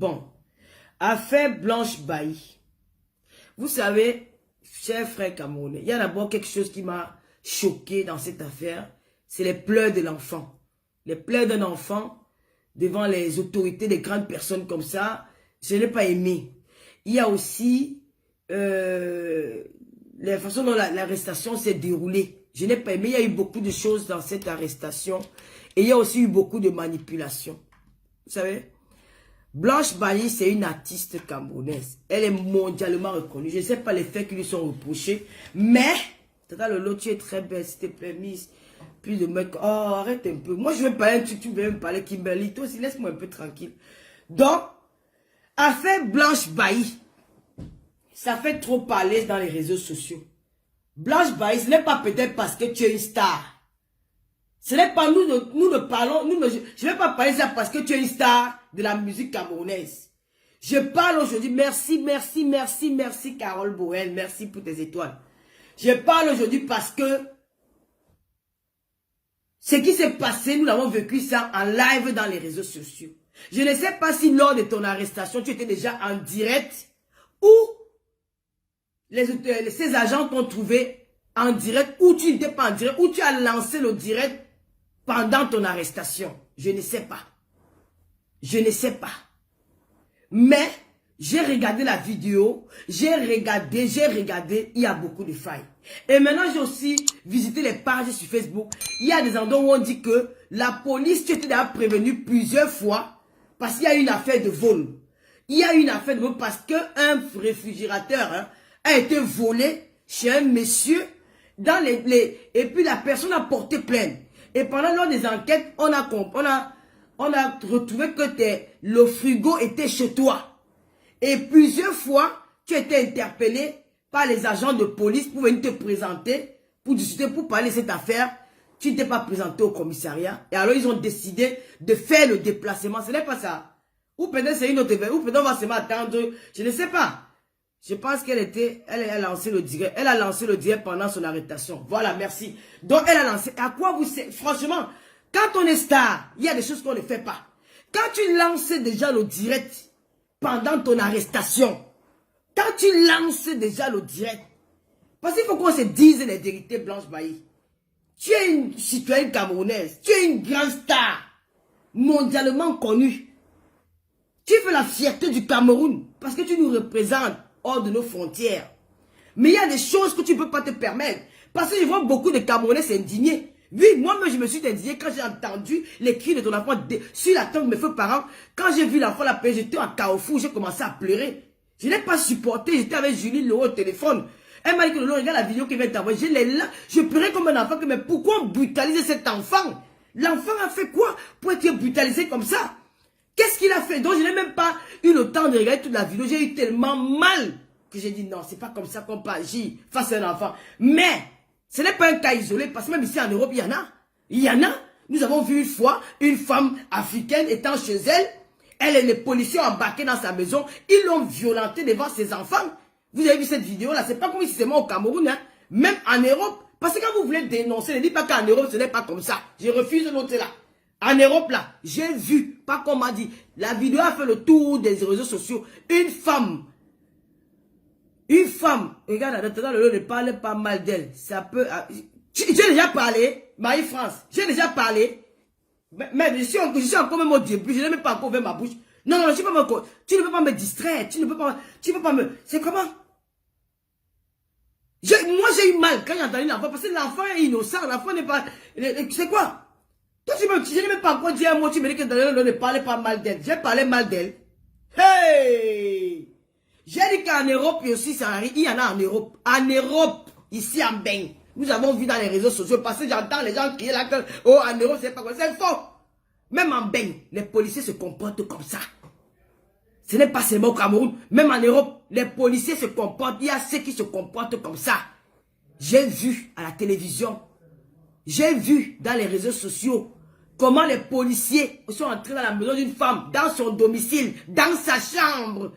Bon, affaire Blanche Bailly. Vous savez, chers frères camerounais, il y a d'abord quelque chose qui m'a choqué dans cette affaire. C'est les pleurs de l'enfant. Les pleurs d'un enfant devant les autorités, des grandes personnes comme ça, je n'ai pas aimé. Il y a aussi la façon dont l'arrestation s'est déroulée. Je n'ai pas aimé. Il y a eu beaucoup de choses dans cette arrestation. Et il y a aussi eu beaucoup de manipulations. Vous savez, Blanche Bailly, c'est une artiste camerounaise. Elle est mondialement reconnue. Je ne sais pas les faits qui lui sont reprochés. Mais, Tata Lolo, tu es très belle, s'il te plaît, Miss. Plus de mecs. Oh, arrête un peu. Moi, je veux parler, tu veux me parler Kimberly. Toi aussi, laisse-moi un peu tranquille. Donc, affaire Blanche Bailly. Ça fait trop parler dans les réseaux sociaux. Blanche Bailly, ce n'est pas peut-être parce que tu es une star. Ce n'est pas nous ne parlons, je ne vais pas parler ça parce que tu es une star de la musique camerounaise. Je parle aujourd'hui, merci Carole Boel, merci pour tes étoiles. Je parle aujourd'hui parce que ce qui s'est passé, nous l'avons vécu ça en live dans les réseaux sociaux. Je ne sais pas si lors de ton arrestation, tu étais déjà en direct ou ces agents t'ont trouvé en direct ou tu n'étais pas en direct ou tu as lancé le direct pendant ton arrestation. Je ne sais pas. Je ne sais pas. Mais j'ai regardé la vidéo, j'ai regardé, il y a beaucoup de failles. Et maintenant, j'ai aussi visité les pages sur Facebook. Il y a des endroits où on dit que la police, tu étais déjà prévenu plusieurs fois parce qu'il y a une affaire de vol. Il y a une affaire de vol parce qu'un réfrigérateur a été volé chez un monsieur dans et puis la personne a porté plainte. Et pendant lors des enquêtes, on a retrouvé que le frigo était chez toi. Et plusieurs fois, tu étais interpellé par les agents de police pour venir te présenter, pour discuter, pour parler de cette affaire. Tu n'étais pas présenté au commissariat. Et alors, ils ont décidé de faire le déplacement. Ce n'est pas ça. Ou peut-être c'est une autre affaire. Ou peut-être on va se attendre. Je ne sais pas. Je pense elle a lancé le direct. Elle a lancé le direct pendant son arrestation. Voilà, merci. Donc, elle a lancé. À quoi vous... Franchement, quand on est star, il y a des choses qu'on ne fait pas. Quand tu lances déjà le direct pendant ton arrestation, quand tu lances déjà le direct, parce qu'il faut qu'on se dise les vérités, Blanche Bailly. Tu es une citoyenne camerounaise. Tu es une grande star, mondialement connue. Tu fais la fierté du Cameroun parce que tu nous représentes hors de nos frontières. Mais il y a des choses que tu ne peux pas te permettre. Parce que je vois beaucoup de Camerounais s'indigner. Oui, moi-même, je me suis indigné quand j'ai entendu les cris de ton enfant sur la tombe de mes feux parents. Quand j'ai vu l'enfant la pleurer, j'étais à Carrefour, j'ai commencé à pleurer. Je n'ai pas supporté, j'étais avec Julie Leroy au téléphone. Elle m'a dit que regarde la vidéo qui vient t'envoyer. Je pleurais comme un enfant. Mais pourquoi brutaliser cet enfant? L'enfant a fait quoi pour être brutalisé comme ça? Qu'est-ce qu'il a fait? Donc, je n'ai même pas eu le temps de regarder toute la vidéo. J'ai eu tellement mal que j'ai dit non, c'est pas comme ça qu'on peut agir face à un enfant. Mais, ce n'est pas un cas isolé parce que même ici en Europe, il y en a. Il y en a. Nous avons vu une fois une femme africaine étant chez elle. Elle et les policiers ont embarqué dans sa maison. Ils l'ont violentée devant ses enfants. Vous avez vu cette vidéo-là? C'est pas comme si c'était moi au Cameroun. Hein. Même en Europe. Parce que quand vous voulez dénoncer, ne dites pas qu'en Europe, ce n'est pas comme ça. Je refuse de noter là. En Europe, là, j'ai vu, pas qu'on m'a dit, la vidéo a fait le tour des réseaux sociaux. Une femme, regarde, ne parle pas mal d'elle. Ça peut... J'ai déjà parlé, Marie-France, j'ai déjà parlé. Mais je suis encore même au début, je n'ai même pas encore ouvert ma bouche. Non, tu ne peux pas me distraire, tu ne peux pas me... C'est comment? Moi, j'ai eu mal quand j'ai entendu l'enfant, parce que l'enfant est innocent, l'enfant n'est pas... C'est quoi? Toi, je n'ai même pas encore dit un mot, tu me dis que Daniel ne parlait pas mal d'elle. J'ai parlé mal d'elle. Hey! J'ai dit qu'en Europe aussi, ça arrive. Il y en a en Europe. En Europe, ici en Bain. Nous avons vu dans les réseaux sociaux, parce que j'entends les gens crier là que, oh, en Europe, c'est pas quoi. C'est faux. Même en Bain, les policiers se comportent comme ça. Ce n'est pas seulement au Cameroun. Même en Europe, les policiers se comportent. Il y a ceux qui se comportent comme ça. J'ai vu à la télévision. J'ai vu dans les réseaux sociaux comment les policiers sont entrés dans la maison d'une femme, dans son domicile, dans sa chambre.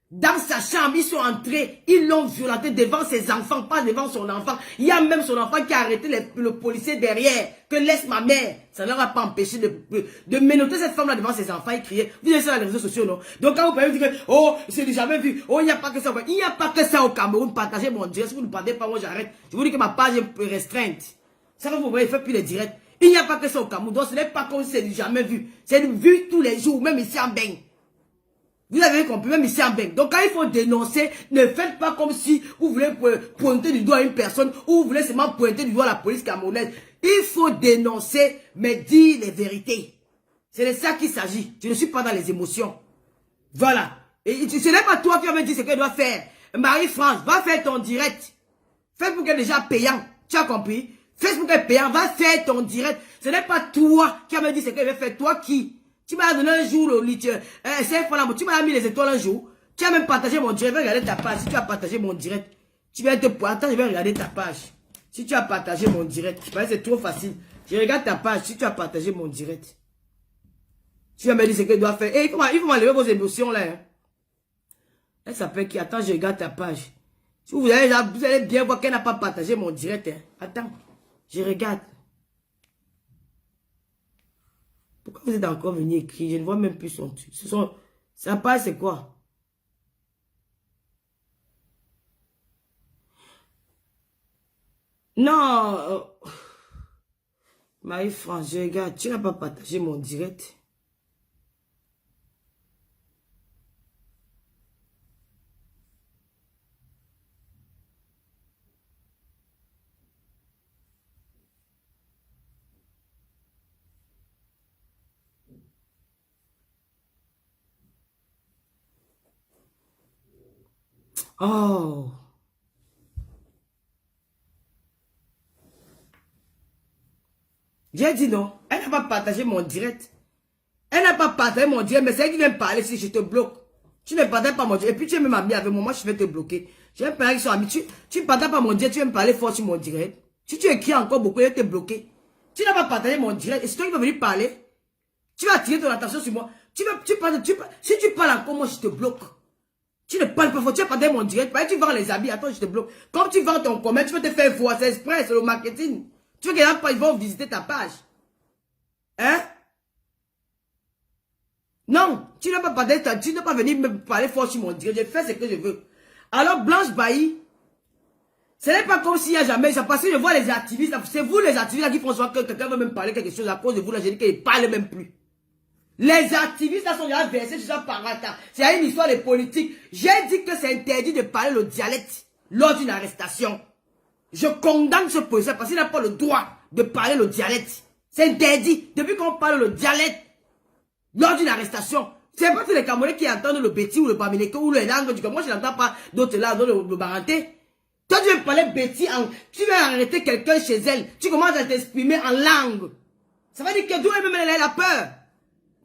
Dans sa chambre, ils sont entrés, ils l'ont violenté devant ses enfants, pas devant son enfant. Il y a même son enfant qui a arrêté le policier derrière, que laisse ma mère. Ça ne leur a pas empêché de menotter cette femme-là devant ses enfants et crier. Vous avez ça sur les réseaux sociaux, non? Donc quand vous pouvez dire que, oh, c'est jamais vu, oh, il n'y a pas que ça. Il n'y a pas que ça au Cameroun. Partagez mon direct. Si vous ne parlez pas, moi j'arrête. Je vous dis que ma page est restreinte. Ça va vous voyez, il ne fait plus les directs. Il n'y a pas que ça au Cameroun. Donc ce n'est pas comme si c'est jamais vu. C'est vu tous les jours, même ici en Beng. Vous avez compris, même ici en Beng. Donc quand il faut dénoncer, ne faites pas comme si vous voulez pointer du doigt une personne ou vous voulez seulement pointer du doigt la police camerounaise. Il faut dénoncer, mais dire les vérités. C'est de ça qu'il s'agit. Je ne suis pas dans les émotions. Voilà. Et ce n'est pas toi qui vas me dire ce qu'elle doit faire. Marie-France, va faire ton direct. Facebook est déjà payant. Tu as compris? Facebook est payant, va faire ton direct. Ce n'est pas toi qui vas me dire ce qu'elle va faire. Toi qui? Tu m'as donné un jour le lit. Tu m'as mis les étoiles un jour. Tu as même partagé mon direct. Je vais regarder ta page. Si tu as partagé mon direct, tu vas te pointer. Attends, je vais regarder ta page. Si tu as partagé mon direct, c'est trop facile. Je regarde ta page. Si tu as partagé mon direct, tu vas me dire ce qu'elle doit faire. Et il faut m'enlever vos émotions là. Hein. Elle s'appelle qui? Attends, je regarde ta page. Si vous allez bien voir qu'elle n'a pas partagé mon direct. Hein. Attends, je regarde. Pourquoi vous êtes encore venu écrire? Je ne vois même plus son truc. Sa page, c'est quoi? Non. Marie-France, je regarde. Tu n'as pas partagé mon direct. Oh. J'ai dit non. Elle n'a pas partagé mon direct. Elle n'a pas partagé mon direct, mais c'est elle qui vient me parler si je te bloque. Tu ne partages pas mon direct. Et puis tu es même ami avec moi, moi je vais te bloquer. J'ai un parent qui sont amis. Tu ne partages pas mon direct, tu viens me parler fort sur mon direct. Si tu écris encore beaucoup, je vais te bloquer. Tu n'as pas partagé mon direct. Et c'est toi qui vas venir parler. Tu vas attirer ton attention sur moi. Si tu parles encore, moi je te bloque. Tu ne parles pas fort, tu as partagé mon direct. Tu vends les habits, attends, je te bloque. Comme tu vends ton commerce, tu veux te faire voir, c'est exprès, c'est le marketing. Tu veux que les gens ils vont visiter ta page. Hein? Non, tu n'as pas parlé, tu n'as pas venu me parler fort sur mon direct. Je fais ce que je veux. Alors, Blanche Bailly, ce n'est pas comme s'il n'y a jamais ça. Parce que je vois les activistes, c'est vous les activistes qui font souvent que quelqu'un veut même parler quelque chose à cause de vous. Là, j'ai dit qu'ils ne parlent même plus. Les activistes là sont déjà versés sur ça par rapport. C'est une histoire de politique. J'ai dit que c'est interdit de parler le dialecte lors d'une arrestation. Je condamne ce policier parce qu'il n'a pas le droit de parler le dialecte. C'est interdit. Depuis qu'on parle le dialecte lors d'une arrestation, c'est pas tous les Camerounais qui entendent le Béti ou le Bamileke ou le langue du Cameroun. Moi, je n'entends pas d'autres langues, dans le Baranté. Toi, tu veux parler Béti, tu veux arrêter quelqu'un chez elle. Tu commences à t'exprimer en langue. Ça veut dire que d'où elle a peur.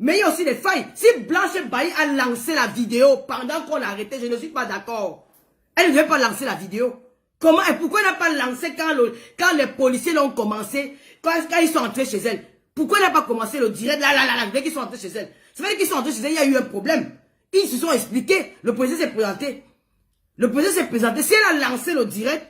Mais il y a aussi des failles. Si Blanche Bailly a lancé la vidéo pendant qu'on l'a arrêté, je ne suis pas d'accord. Elle ne devait pas lancer la vidéo. Comment et pourquoi elle n'a pas lancé quand les policiers l'ont commencé, quand ils sont entrés chez elle? Pourquoi elle n'a pas commencé le direct dès qu'ils sont entrés chez elle? Ça veut dire qu'ils sont entrés chez elle, il y a eu un problème. Ils se sont expliqués. Le policier s'est présenté. Le policier s'est présenté. Si elle a lancé le direct,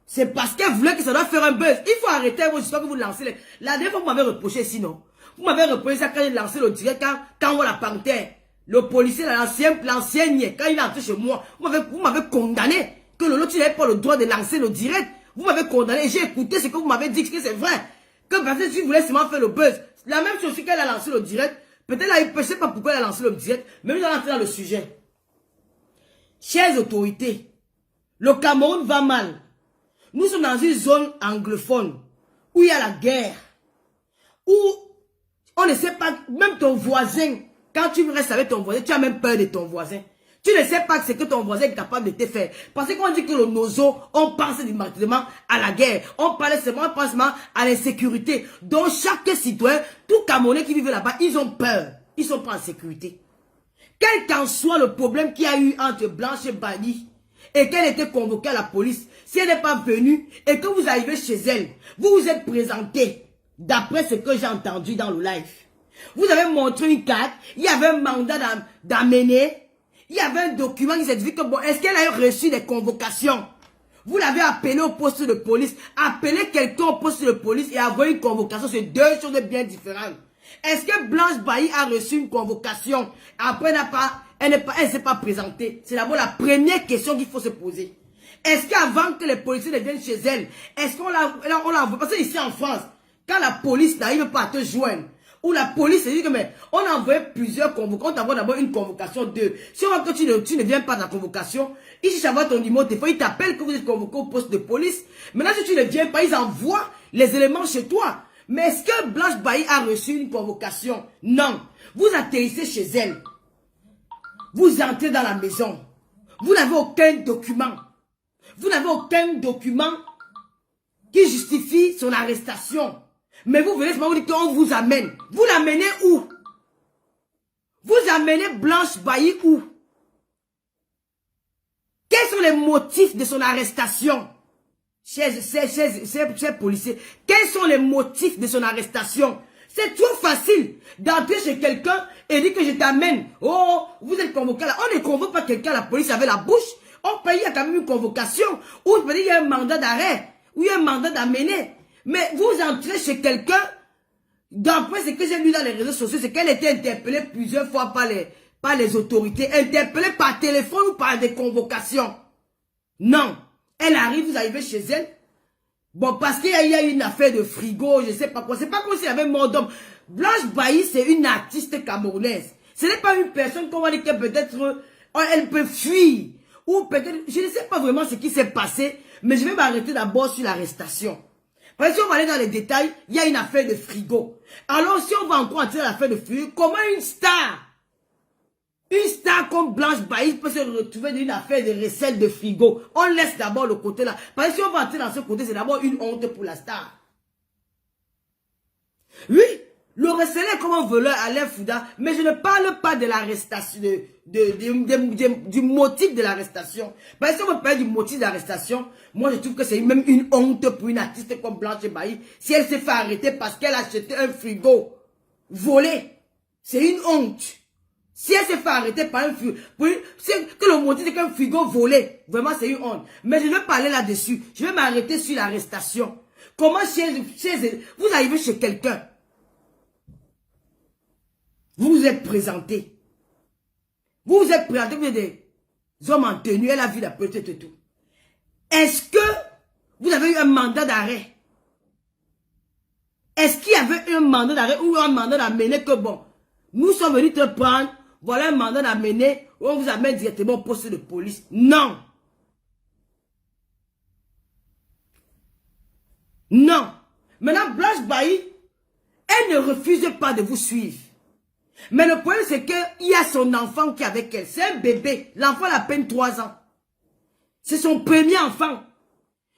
c'est parce qu'elle voulait que ça doit faire un buzz. Il faut arrêter vos histoires que vous lancez. La dernière fois, vous m'avez reproché sinon. Vous m'avez reproché ça quand j'ai lancé le direct, quand on voit la panthère. Le policier, l'ancien, quand il est entré chez moi, vous m'avez condamné. Que l'autre, tu n'avais pas le droit de lancer le direct. Vous m'avez condamné. J'ai écouté ce que vous m'avez dit, que c'est vrai. Que parce que si vous voulez seulement faire le buzz, la même chose qu'elle a lancé le direct, peut-être là, je ne sais pas pourquoi elle a lancé le direct, mais nous allons entrer dans le sujet. Chères autorités, le Cameroun va mal. Nous sommes dans une zone anglophone où il y a la guerre, où on ne sait pas, même ton voisin, quand tu restes avec ton voisin, tu as même peur de ton voisin. Tu ne sais pas ce que ton voisin est capable de te faire. Parce qu'on dit que le nozo, on pense directement à la guerre. On pense seulement à l'insécurité. Donc chaque citoyen, tout Camerounais qui vit là-bas, ils ont peur. Ils ne sont pas en sécurité. Quel qu'en soit le problème qu'il y a eu entre Blanche Bailly et qu'elle était convoquée à la police, si elle n'est pas venue et que vous arrivez chez elle, vous vous êtes présenté, d'après ce que j'ai entendu dans le live. Vous avez montré une carte, il y avait un mandat d'amener. Il y avait un document qui s'est dit que, bon, est-ce qu'elle a reçu des convocations? Vous l'avez appelé au poste de police. Appeler quelqu'un au poste de police et avoir une convocation, c'est deux choses bien différentes. Est-ce que Blanche Bailly a reçu une convocation? Après, elle ne s'est pas présentée. C'est d'abord la première question qu'il faut se poser. Est-ce qu'avant que les policiers ne viennent chez elle, est-ce qu'on l'a envoyé? Parce que ici en France, quand la police n'arrive pas à te joindre, ou la police se dit que mais on a envoyé plusieurs convocations, on t'envoie d'abord une convocation, deux. Si on voit que tu ne viens pas de la convocation, ils cherchent à voir ton numéro de téléphone, ils t'appellent que vous êtes convoqué au poste de police. Maintenant, si tu ne viens pas, ils envoient les éléments chez toi. Mais est-ce que Blanche Bailly a reçu une convocation? Non. Vous atterrissez chez elle. Vous entrez dans la maison. Vous n'avez aucun document. Vous n'avez aucun document qui justifie son arrestation. Mais vous venez seulement vous dire qu'on vous amène. Vous l'amenez où? Vous amenez Blanche Bailly où? Quels sont les motifs de son arrestation? Chers policiers, quels sont les motifs de son arrestation? C'est trop facile d'entrer chez quelqu'un et dire que je t'amène. Oh, vous êtes convoqué là. On ne convoque pas quelqu'un à la police avec la bouche. On paye, il y a quand même une convocation. Ou il y a un mandat d'arrêt. Ou il y a un mandat d'amener. Mais vous entrez chez quelqu'un. D'après ce que j'ai lu dans les réseaux sociaux, c'est qu'elle était interpellée plusieurs fois par les autorités. Interpellée par téléphone ou par des convocations. Non. Elle arrive, vous arrivez chez elle. Bon, parce qu'il y a une affaire de frigo, je sais pas quoi. C'est pas comme s'il y avait mort d'homme. Blanche Bailly, c'est une artiste camerounaise. Ce n'est pas une personne qu'on va dire que peut-être elle peut fuir. Ou peut-être, je ne sais pas vraiment ce qui s'est passé. Mais je vais m'arrêter d'abord sur l'arrestation. Parce que si on va aller dans les détails, il y a une affaire de frigo. Alors si on va encore entrer dans l'affaire de frigo, comment une star comme Blanche Bailly peut se retrouver dans une affaire de recel de frigo? On laisse d'abord le côté là. Parce que si on va entrer dans ce côté, c'est d'abord une honte pour la star. Oui, le recel est comme un voleur Alain Fouda, mais je ne parle pas de l'arrestation, du motif de l'arrestation. Parce que si on me parle du motif de l'arrestation, moi je trouve que c'est même une honte pour une artiste comme Blanche Bailly. Si elle s'est fait arrêter parce qu'elle a acheté un frigo volé, c'est une honte. Si elle s'est fait arrêter par un frigo, que le motif c'est qu'un frigo volé, vraiment c'est une honte. Mais je vais parler là-dessus. Je vais m'arrêter sur l'arrestation. Comment vous arrivez chez quelqu'un, vous vous êtes présenté. Vous êtes présenté, vous êtes des hommes en tenue, elle a vu la petite et tout. Est-ce que vous avez eu un mandat d'arrêt? Est-ce qu'il y avait un mandat d'arrêt ou un mandat d'amener que bon, nous sommes venus te prendre, voilà un mandat d'amener, on vous amène directement au poste de police? Non. Non. Maintenant, Blanche Bailly, elle ne refuse pas de vous suivre. Mais le problème, c'est qu'il y a son enfant qui est avec elle. C'est un bébé. L'enfant a à peine 3 ans. C'est son premier enfant.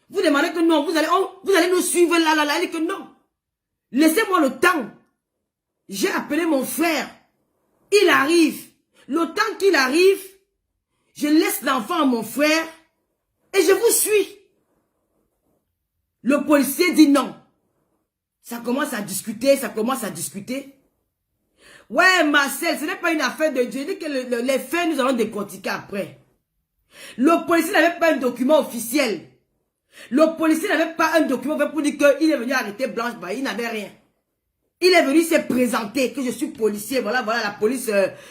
Vous demandez que non, vous allez nous suivre là. Elle dit que non. Laissez-moi le temps. J'ai appelé mon frère. Il arrive. Le temps qu'il arrive, je laisse l'enfant à mon frère et je vous suis. Le policier dit non. Ça commence à discuter, Ouais, Marcel, ce n'est pas une affaire de Dieu. Je dis que les faits, nous allons décortiquer après. Le policier n'avait pas un document officiel. Le policier n'avait pas un document pour dire qu'il est venu arrêter Blanche Bailly. Il n'avait rien. Il est venu se présenter, que je suis policier. Voilà, la police,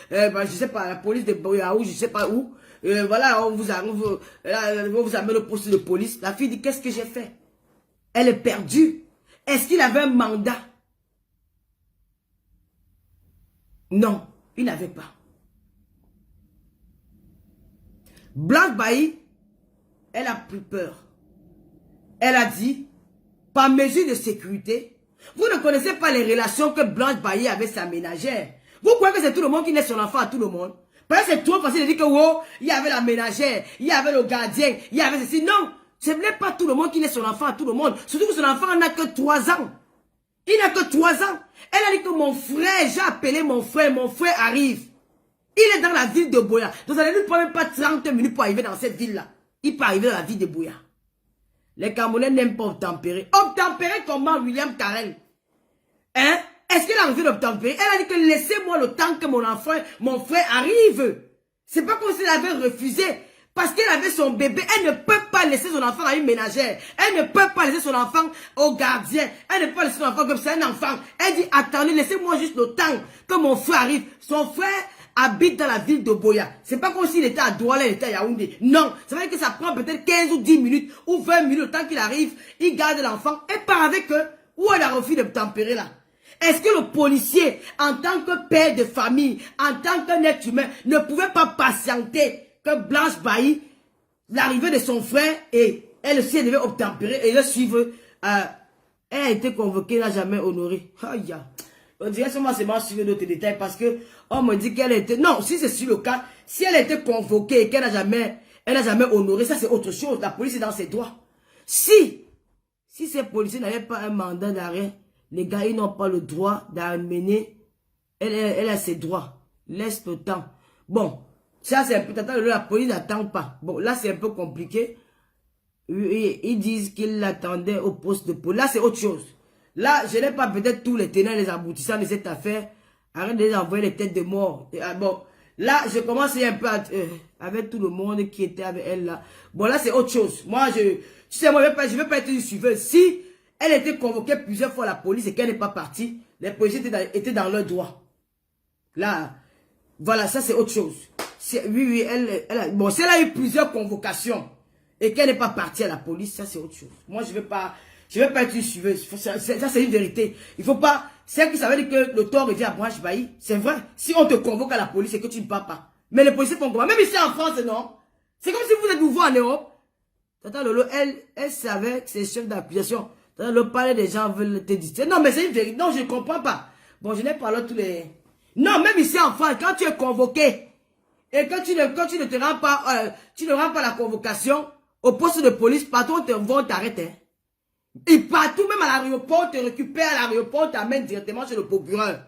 je sais pas, la police de Boyaou, je sais pas où. Voilà, on vous amène au poste de police. La fille dit, qu'est-ce que j'ai fait? Elle est perdue. Est-ce qu'il avait un mandat? Non, il n'avait pas. Blanche Bailly, elle a pris peur. Elle a dit, par mesure de sécurité, vous ne connaissez pas les relations que Blanche Bailly avait sa ménagère. Vous croyez que c'est tout le monde qui naît son enfant à tout le monde? Parce que c'est trop facile de dire que, oh, il y avait la ménagère, il y avait le gardien, il y avait ceci. Non, ce n'est pas tout le monde qui naît son enfant à tout le monde. Surtout que son enfant n'a que 3 ans. Il n'a que 3 ans. Elle a dit que mon frère, j'ai appelé mon frère arrive. Il est dans la ville de Boya. Donc ça ne lui prend même pas 30 minutes pour arriver dans cette ville-là. Il peut arriver dans la ville de Boya. Les Camerounais n'aiment pas obtempérer. Obtempérer comment, William Carrel? Hein? Est-ce qu'elle a envie d'obtempérer? Elle a dit que laissez-moi le temps que mon frère arrive. C'est pas comme si elle avait refusé. Parce qu'elle avait son bébé. Elle ne peut pas laisser son enfant à une ménagère. Elle ne peut pas laisser son enfant au gardien. Elle ne peut pas laisser son enfant comme c'est un enfant. Elle dit, attendez, laissez-moi juste le temps que mon frère arrive. Son frère habite dans la ville de Boya. C'est pas comme s'il était à Douala, il était à Yaoundé. Non. Ça veut dire que ça prend peut-être 15 ou 10 minutes ou 20 minutes le temps qu'il arrive. Il garde l'enfant et part avec eux. Où elle a refusé de tempérer là? Est-ce que le policier, en tant que père de famille, en tant qu'un être humain, ne pouvait pas patienter que Blanche Bailly, l'arrivée de son frère, et elle aussi elle devait obtempérer et le suivre? Elle a été convoquée, elle n'a jamais honoré. Aïe. On dirait seulement c'est moi suivre d'autres détails parce que on me dit qu'elle était... Non, si c'est sur le cas, si elle a été convoquée et qu'elle n'a jamais honoré, ça c'est autre chose. La police est dans ses droits. Si ces policiers n'avaient pas un mandat d'arrêt, les gars, ils n'ont pas le droit d'amener. Elle a ses droits. Laisse le temps. Bon, ça c'est un peu... La police n'attend pas. Bon, là c'est un peu compliqué. Ils disent qu'ils l'attendaient au poste de police. Là c'est autre chose. Là, je n'ai pas peut-être tous les tenants et les aboutissants de cette affaire. Arrête de les envoyer les têtes de mort. Bon, là, je commence un peu avec tout le monde qui était avec elle là. Bon, là, c'est autre chose. Moi, tu sais, moi, je ne veux pas être une suiveuse. Si elle était convoquée plusieurs fois à la police et qu'elle n'est pas partie, les policiers étaient dans leur droit. Là, voilà, ça, c'est autre chose. Oui, bon, si elle a eu plusieurs convocations et qu'elle n'est pas partie à la police, ça, c'est autre chose. Moi, je ne veux pas être une suiveuse. Ça, c'est une vérité. Il faut pas... C'est que ça veut dire que le tort revient à Blanche Bailly. C'est vrai. Si on te convoque à la police et que tu ne pars pas. Mais les policiers font comment? Même ici en France, non? C'est comme si vous êtes nouveau en Europe. Tata Lolo, elle savait que ses chefs d'accusation. Tata Lolo parlait des gens veulent te dire. Non, mais c'est une vérité. Non, je ne comprends pas. Bon, je n'ai pas là tous les... Non, même ici en France, quand tu es convoqué et que tu ne te rends pas, tu ne rends pas la convocation au poste de police, partout on vont t'arrêter. Et partout, même à l'aéroport, on te récupère à l'aéroport, on t'amène directement chez le procureur.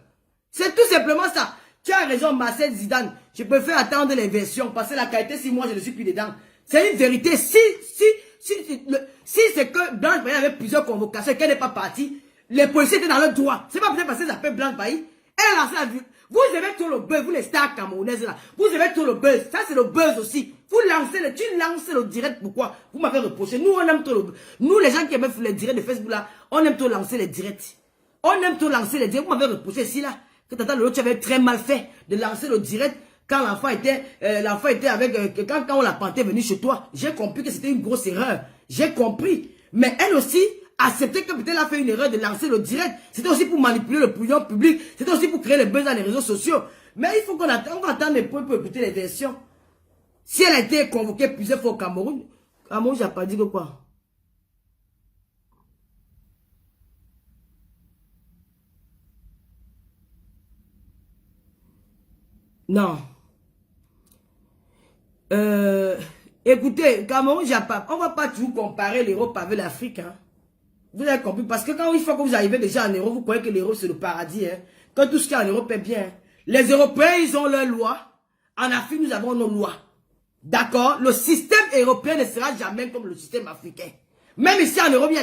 C'est tout simplement ça. Tu as raison, Marcel Zidane. Je préfère attendre les versions, parce que la qualité, si moi je ne suis plus dedans. C'est une vérité. Si c'est que Blanche Bailly avait plusieurs convocations et qu'elle n'est pas partie, les policiers étaient dans leur droit. C'est pas peut-être parce qu'ils appellent Blanche Bailly. Elle a lancé la vue. Vous avez tout le buzz, vous les stars camerounaises là. Vous avez tout le buzz. Ça c'est le buzz aussi. Tu lances le direct, pourquoi? Vous m'avez reproché. Nous, on aime tout le... Nous, les gens qui aiment les directs de Facebook là, on aime tout lancer les directs. On aime tout lancer les directs. Vous m'avez reproché ici là, que Tata Lolo, tu avais très mal fait de lancer le direct quand l'enfant était avec... quand on l'a panté venu chez toi. J'ai compris que c'était une grosse erreur. J'ai compris. Mais elle aussi... accepter que peut-être elle a fait une erreur de lancer le direct. C'était aussi pour manipuler le pognon public. C'était aussi pour créer le buzz dans les réseaux sociaux. Mais il faut qu'on attende, on va attendre les points pour écouter les versions. Si elle a été convoquée plusieurs fois au Cameroun, j'ai pas dit que quoi? Non. Écoutez, Cameroun, on va pas toujours comparer l'Europe avec l'Afrique, hein. Vous avez compris? Parce que quand une fois que vous arrivez déjà en Europe, vous croyez que l'Europe c'est le paradis. Hein? Que tout ce qui est en Europe est bien. Hein? Les Européens, ils ont leurs lois. En Afrique, nous avons nos lois. D'accord? Le système européen ne sera jamais comme le système africain. Même ici en Europe, il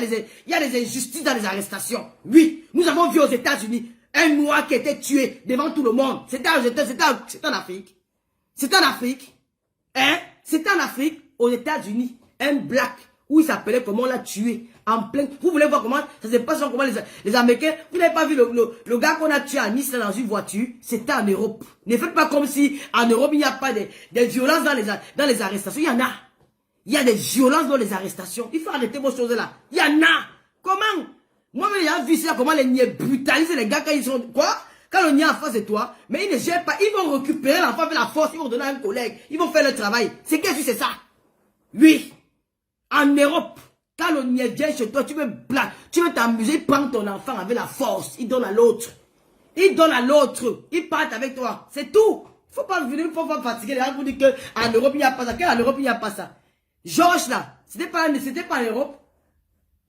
y a des injustices dans les arrestations. Oui, nous avons vu aux États-Unis un noir qui était tué devant tout le monde. C'était en Afrique. C'est en Afrique. Hein? C'était en Afrique, aux États-Unis. Un black, où il s'appelait comment on l'a tué. En plein. Vous voulez voir comment ça se passe, comment les Américains. Vous n'avez pas vu le gars qu'on a tué à Nice dans une voiture. C'était en Europe. Ne faites pas comme si en Europe il n'y a pas des violences dans les arrestations. Il y en a. Il y a des violences dans les arrestations. Il faut arrêter vos choses là. Il y en a. Comment? Moi-même, j'ai vu ça, comment les niais brutalisent les gars quand ils sont... Quoi? Quand le nid est en face de toi, mais ils ne gèrent pas. Ils vont récupérer l'enfant avec la force. Ils vont donner à un collègue. Ils vont faire le travail. C'est qu'est-ce que c'est ça? Oui. En Europe. Quand le niais vient chez toi, tu veux t'amuser, il prend ton enfant avec la force, il donne à l'autre. Il donne à l'autre, il part avec toi. C'est tout. Faut pas venir, faut pas fatiguer les gens pour dire qu'en Europe, il n'y a pas ça. Qu'en Europe, il n'y a pas ça. Georges, là, c'était pas en Europe.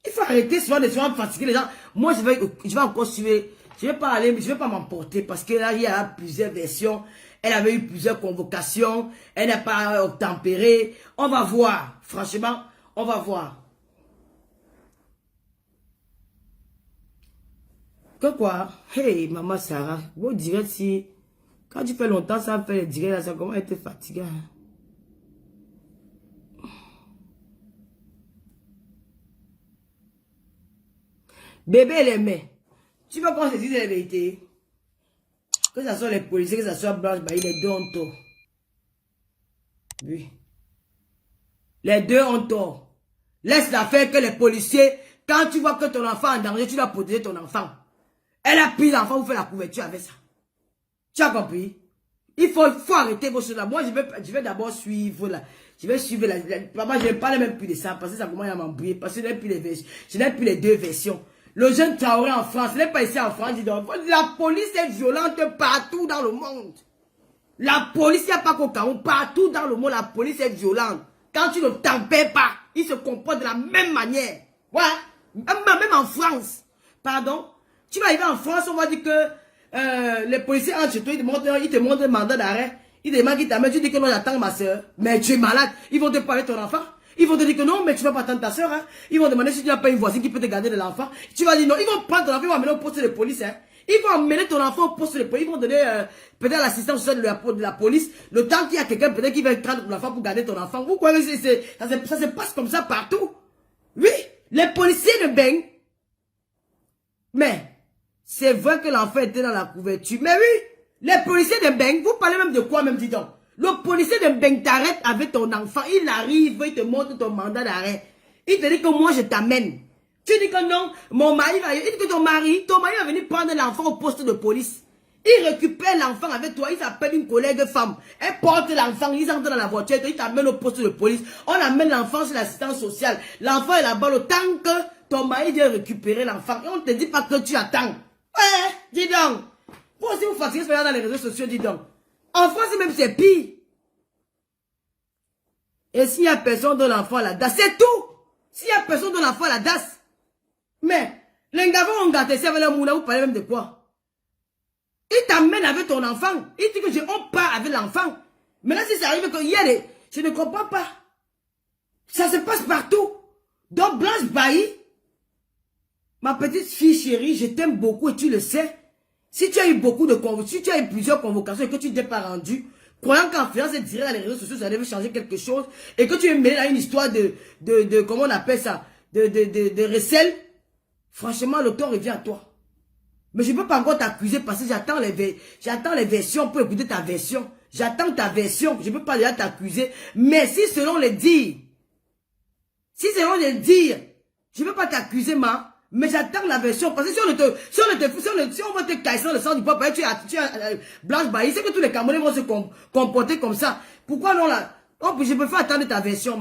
Il faut arrêter souvent de fatiguer les gens. Moi, je vais encore suivre. Je vais pas m'emporter parce que là, il y a plusieurs versions. Elle avait eu plusieurs convocations. Elle n'a pas tempéré. On va voir. Franchement, on va voir. Que quoi? Hey, maman Sarah, vous direz si Quand tu fais longtemps, ça fait dire là, ça commence à être fatigué. Hein? Bébé les mains. Tu veux qu'on se dise la vérité? Que ce soit les policiers, que ce soit Blanche, bah, les deux ont tort. Oui. Les deux ont tort. Laisse la faire que les policiers, quand tu vois que ton enfant est en danger, tu dois protéger ton enfant. Elle a pris l'enfant, vous faites la couverture avec ça. Tu as compris? Il faut arrêter vos choses là. Moi, je vais d'abord suivre là. Je vais suivre la. Papa, je ne parle même plus de ça parce que ça commence à m'embrouiller. Parce que je n'ai plus les deux versions. Le jeune Traoré en France, il n'est pas ici en France. La police est violente partout dans le monde. La police, il n'y a pas qu'au Cameroun. Partout dans le monde, la police est violente. Quand tu ne tempères pas, ils se comportent de la même manière. Ouais. Même en France. Pardon. Tu vas arriver en France, on va dire que les policiers entrent chez toi, ils te montrent un mandat d'arrêt. Ils demandent qu'ils t'amènent. Tu dis que non, j'attends ma soeur. Mais tu es malade. Ils vont te parler de ton enfant. Ils vont te dire que non, mais tu ne vas pas attendre ta soeur. Hein. Ils vont demander si tu n'as pas une voisine qui peut te garder de l'enfant. Tu vas dire non. Ils vont prendre ton enfant, ils vont emmener au poste de police. Hein. Ils vont emmener ton enfant au poste de police. Ils vont donner peut-être l'assistance sociale de la police. Le temps qu'il y a quelqu'un peut-être qui va prendre ton enfant pour garder ton enfant. Vous croyez que ça se passe comme ça partout? Oui, les policiers de baignent. Mais c'est vrai que l'enfant était dans la couverture. Mais oui, les policiers de Mbeng, vous parlez même de quoi même, dis donc? Le policier de Mbeng t'arrête avec ton enfant. Il arrive, il te montre ton mandat d'arrêt. Il te dit que moi je t'amène. Tu dis que non, mon mari va... Il dit que ton mari va venir prendre l'enfant au poste de police. Il récupère l'enfant avec toi, il s'appelle une collègue femme. Elle porte l'enfant, ils entrent dans la voiture, il t'amène au poste de police. On amène l'enfant sur l'assistance sociale. L'enfant est là-bas le temps que ton mari vient récupérer l'enfant. Et on ne te dit pas que tu attends. Ouais, dis donc. Vous aussi vous fatiguez dans les réseaux sociaux, dis donc. En France même c'est pire. Et s'il y a personne dont l'enfant a la DAS, c'est tout. S'il y a personne dont l'enfant a la DAS. Mais, les gars ont gâté ça avec la moula, vous parlez même de quoi? Il t'amène avec ton enfant. Il dit que on part avec l'enfant. Mais là, si ça arrive qu'il y a des... Je ne comprends pas. Ça se passe partout. Donc, Blanche Bailly, ma petite fille chérie, je t'aime beaucoup et tu le sais. Si tu as eu beaucoup de convocations, si tu as eu plusieurs convocations et que tu ne t'es pas rendu, croyant qu'influence est direct dans les réseaux sociaux, ça devait changer quelque chose, et que tu es mêlé à une histoire de comment on appelle ça, de recel, franchement, le temps revient à toi. Mais je ne peux pas encore t'accuser parce que j'attends les versions pour écouter ta version. J'attends ta version, je ne peux pas déjà t'accuser. Mais si selon les dires, je ne peux pas t'accuser, mais j'attends la version. Parce que si on va te casser dans le sang du peuple, tu as Blanche Bailly, c'est que tous les Camerounais vont se comporter comme ça. Pourquoi non là? Oh, je peux pas attendre ta version,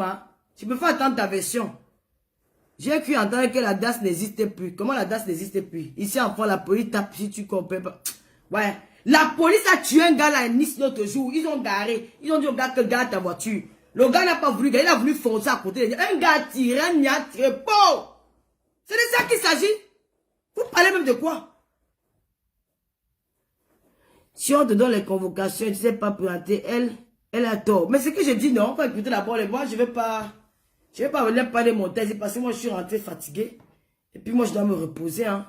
Je peux pas attendre ta version. J'ai cru entendre que la DAS n'existait plus. Comment la DAS n'existait plus? Ici en France, la police tape si tu comprends pas. Ouais. La police a tué un gars là à Nice l'autre jour. Ils ont garé. Ils ont dit au gars que garde ta voiture. Le gars n'a pas voulu garder. Il a voulu foncer à côté. Un gars a tiré, un gars a tiré. Bon! C'est de ça qu'il s'agit. Vous parlez même de quoi? Si on te donne les convocations, tu ne sais pas présenter, elle a tort. Mais c'est que je dis non. On va écouter d'abord les voix. Je ne vais pas venir parler de mon thèse parce que moi je suis rentré fatigué. Et puis moi je dois me reposer. Hein.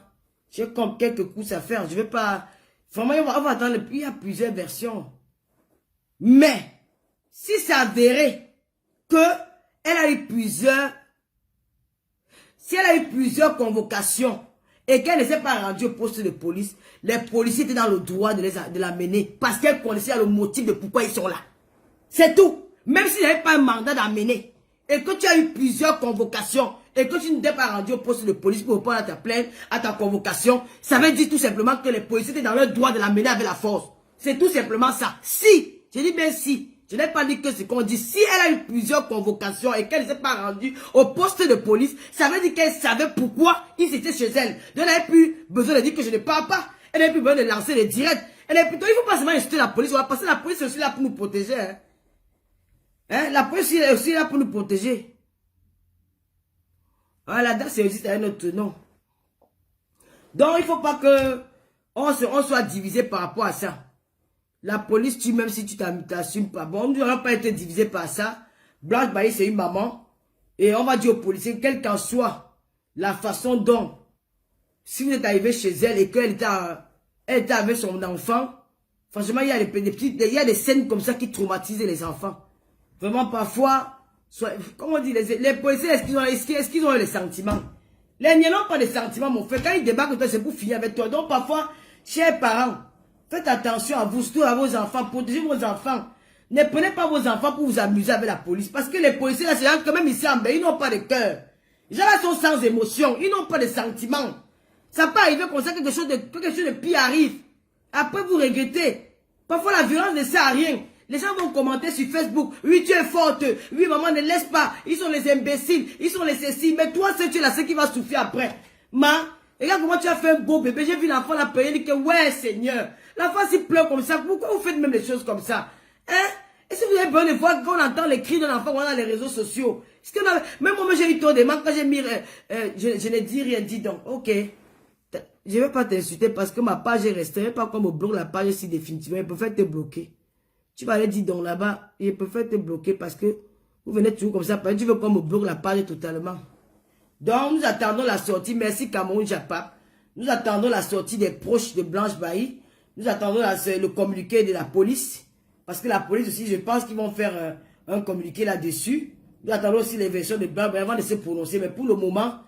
J'ai comme quelques coups à faire. Je ne vais pas... Vraiment, on va attendre. Il y a plusieurs versions. Mais, si c'est avéré que elle a eu plusieurs... Si elle a eu plusieurs convocations et qu'elle ne s'est pas rendue au poste de police, les policiers étaient dans le droit de la mener parce qu'elle connaissait le motif de pourquoi ils sont là. C'est tout. Même s'il n'y avait pas un mandat d'amener et que tu as eu plusieurs convocations et que tu ne t'es pas rendu au poste de police pour répondre à ta plainte, à ta convocation, ça veut dire tout simplement que les policiers étaient dans leur droit de la mener avec la force. C'est tout simplement ça. Si, je dis bien si. Je n'ai pas dit que ce qu'on dit. Si elle a eu plusieurs convocations et qu'elle ne s'est pas rendue au poste de police, ça veut dire qu'elle savait pourquoi ils étaient chez elle. Donc elle n'avait plus besoin de dire que je ne parle pas. Elle n'avait plus besoin de lancer les directs. Il ne faut pas seulement insulter la police. Parce que la police est aussi là pour nous protéger. La police est aussi là pour nous protéger. Ah, la DAS existe à un autre nom. Donc il ne faut pas que on soit divisé par rapport à ça. La police tue même si tu t'assumes pas. Bon, on n'aura pas été divisé par ça. Blanche Bailly, c'est une maman. Et on va dire aux policiers, quelle qu'en soit la façon dont, si vous êtes arrivé chez elle et qu'elle était avec son enfant, Franchement, il y a il y a des scènes comme ça qui traumatisent les enfants. Vraiment, parfois, comment on dit, les policiers, est-ce qu'ils ont les sentiments? Les niais n'ont pas de sentiments, mon frère. Quand ils débarquent, c'est pour finir avec toi. Donc, parfois, chers parents, faites attention à vous, surtout à vos enfants, protégez vos enfants. Ne prenez pas vos enfants pour vous amuser avec la police. Parce que les policiers, là, c'est quand même ici en bas, ils n'ont pas de cœur. Les gens là sont sans émotion, ils n'ont pas de sentiments. Ça peut arriver comme ça, quelque chose de pire arrive. Après, vous regrettez. Parfois, la violence ne sert à rien. Les gens vont commenter sur Facebook. Oui, tu es forte. Oui, maman, ne laisse pas. Ils sont les imbéciles. Ils sont les céciles. Mais toi, tu es là, ce qui va souffrir après. Regarde comment tu as fait un beau bébé. J'ai vu l'enfant la pleurer. Il dit que, ouais, Seigneur. L'enfant s'il pleure comme ça. Pourquoi vous faites même des choses comme ça? Hein? Et si vous avez besoin de voir quand on entend les cris de l'enfant, on a les réseaux sociaux. Même moi, j'ai eu trop de mal quand j'ai mis. Je n'ai dit rien, dis donc. Ok. Je ne vais pas t'insulter parce que ma page est restée. Je ne vais pas qu'on me bloque la page si définitivement. Il peut faire te bloquer. Tu vas aller dire donc là-bas, il peut faire te bloquer parce que vous venez toujours comme ça. Tu veux qu'on me bloque la page totalement. Donc, nous attendons la sortie. Merci Cameroun Japap. Nous attendons la sortie des proches de Blanche Bailly. Nous attendons le communiqué de la police. Parce que la police aussi, je pense qu'ils vont faire un communiqué là-dessus. Nous attendons aussi les versions de Blanche Bailly avant de se prononcer. Mais pour le moment,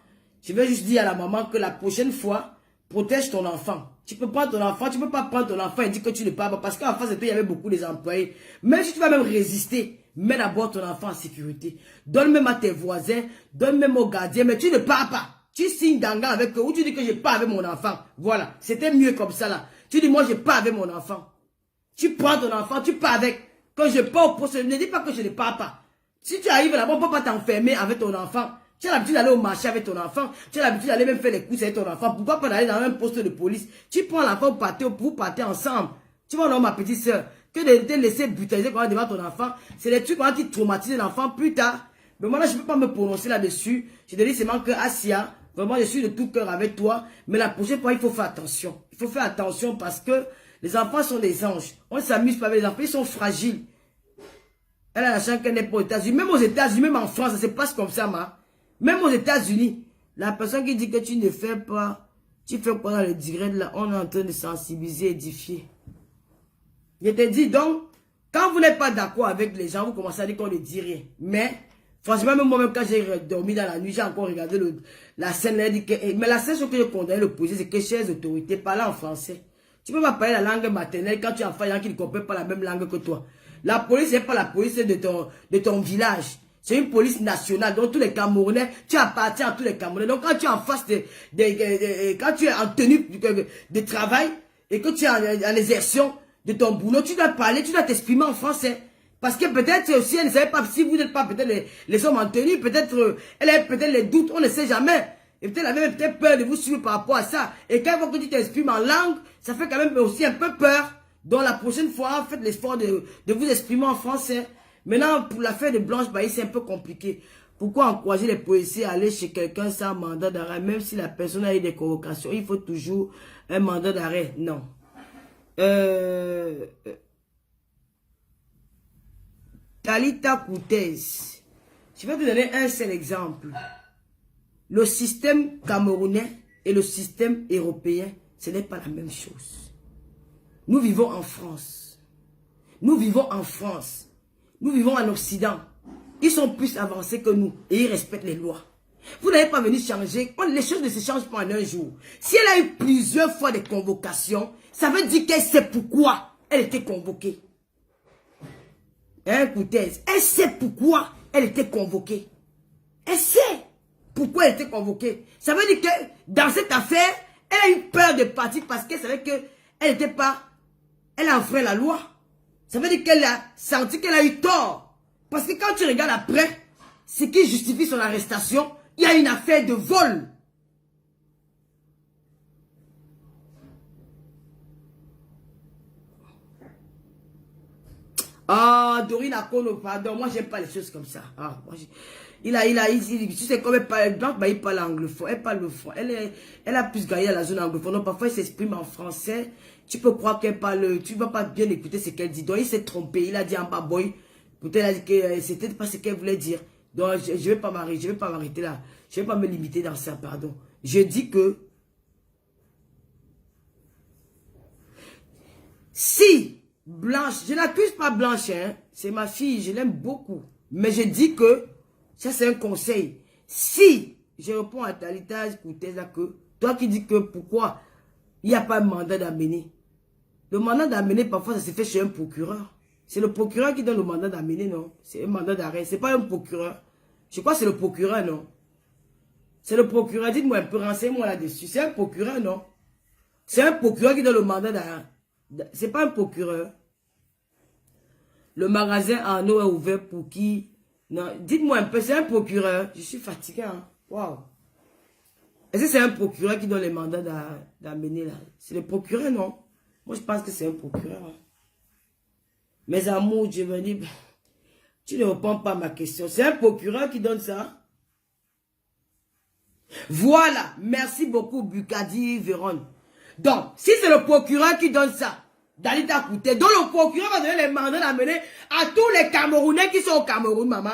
je vais juste dire à la maman que la prochaine fois, protège ton enfant. Tu peux prendre ton enfant, tu ne peux pas prendre ton enfant et dire que tu ne parles pas. Parce qu'en face de toi, il y avait beaucoup des employés. Même si tu vas même résister, mets d'abord ton enfant en sécurité. Donne même à tes voisins, donne même aux gardiens, mais tu ne parles pas. Tu signes d'engagement avec eux ou tu dis que je pars avec mon enfant. Voilà, c'était mieux comme ça là. Tu dis moi je pars avec mon enfant. Tu prends ton enfant, tu pars avec. Quand je pars au poste, ne dis pas que je ne pars pas. Si tu arrives là-bas, on ne peut pas t'enfermer avec ton enfant. Tu as l'habitude d'aller au marché avec ton enfant. Tu as l'habitude d'aller même faire les courses avec ton enfant. Pourquoi pas aller dans un poste de police? Tu prends l'enfant, vous partez ensemble. Tu vois, non, ma petite soeur, que de te laisser brutaliser devant ton enfant, c'est des trucs qui traumatisent l'enfant plus tard. Mais moi, là, je ne peux pas me prononcer là-dessus. Je te dis seulement que Asia, vraiment, je suis de tout cœur avec toi. Mais la prochaine fois, il faut faire attention. Il faut faire attention parce que les enfants sont des anges. On ne s'amuse pas avec les enfants, ils sont fragiles. Elle a la chance qu'elle n'est pas aux États-Unis. Même aux États-Unis, même en France, ça se passe comme ça, Même aux États-Unis, la personne qui dit que tu ne fais pas, tu fais quoi dans le direct là, on est en train de sensibiliser, édifier. Je te dis donc, quand vous n'êtes pas d'accord avec les gens, vous commencez à dire qu'on ne dit rien. Mais, franchement, même moi-même, quand j'ai dormi dans la nuit, j'ai encore regardé la scène là, mais la seule chose que je condamne le poser, c'est que chers autorités, parlez en français. Tu ne peux pas parler la langue maternelle quand tu as un enfant qui ne comprend pas la même langue que toi. La police, c'est pas la police de ton village. C'est une police nationale. Donc, tous les Camerounais, tu appartiens à tous les Camerounais. Donc, quand tu es en face quand tu es en tenue de travail et que tu es en exercice de ton boulot, tu dois parler, tu dois t'exprimer en français. Parce que peut-être aussi, elle ne savait pas, si vous n'êtes pas peut-être les hommes en tenue, peut-être, elle a peut-être les doutes, on ne sait jamais. Et peut-être elle avait peut-être peur de vous suivre par rapport à ça. Et quand elle voit que tu t'exprimes en langue, ça fait quand même aussi un peu peur. Donc la prochaine fois, faites l'effort de vous exprimer en français. Maintenant, pour l'affaire de Blanche Bailly, c'est un peu compliqué. Pourquoi encourager les policiers à aller chez quelqu'un sans mandat d'arrêt, même si la personne a eu des convocations, il faut toujours un mandat d'arrêt? Non. Talita Koutez. Je vais te donner un seul exemple. Le système camerounais et le système européen, ce n'est pas la même chose. Nous vivons en France. Nous vivons en France. Nous vivons en Occident. Ils sont plus avancés que nous et ils respectent les lois. Vous n'avez pas venu changer. Les choses ne se changent pas en un jour. Si elle a eu plusieurs fois des convocations, ça veut dire qu'elle sait pourquoi elle était convoquée. Hein, écoutez, elle sait pourquoi elle était convoquée. Elle sait pourquoi elle était convoquée. Ça veut dire que dans cette affaire, elle a eu peur de partir parce qu'elle savait qu'elle n'était pas... Elle a enfreint la loi. Ça veut dire qu'elle a senti qu'elle a eu tort. Parce que quand tu regardes après, ce qui justifie son arrestation, il y a une affaire de vol. Ah, Dorine Akono, pardon, moi j'aime pas les choses comme ça. Ah, moi, tu sais comme elle parle, il parle anglophone, elle parle le français. Elle a plus gagné à la zone anglophone. Donc parfois elle s'exprime en français. Tu peux croire qu'elle parle, tu ne vas pas bien écouter ce qu'elle dit. Donc il s'est trompé, il a dit en bas boy. Peut-être il a dit que c'était pas ce qu'elle voulait dire. Donc je vais pas m'arrêter là. Je vais pas me limiter dans ça, pardon. Je dis que Si Blanche, je n'accuse pas Blanche, hein, c'est ma fille, je l'aime beaucoup. Mais je dis que, ça c'est un conseil. Si, je réponds à Talita Kouteza que, toi qui dis que pourquoi il n'y a pas de mandat d'amener. Le mandat d'amener, parfois, ça se fait chez un procureur. C'est le procureur qui donne le mandat d'amener, non? C'est un mandat d'arrêt, c'est pas un procureur. Je crois que c'est le procureur, non? C'est le procureur, dites-moi un peu, renseignez-moi là-dessus. C'est un procureur, non? C'est un procureur qui donne le mandat d'arrêt. C'est pas un procureur. Le magasin Arnaud est ouvert pour qui? Non, dites-moi un peu, c'est un procureur. Je suis fatigué, hein? Waouh. Est-ce que c'est un procureur qui donne les mandats d'amener là? C'est le procureur, non? Moi, je pense que c'est un procureur. Hein. Mes amours, je me dis, tu ne réponds pas à ma question. C'est un procureur qui donne ça? Voilà. Merci beaucoup, Bukadi Véron. Donc, si c'est le procureur qui donne ça, Dalita Kouté, donc le procureur va donner les mandats d'amener à tous les Camerounais qui sont au Cameroun, maman.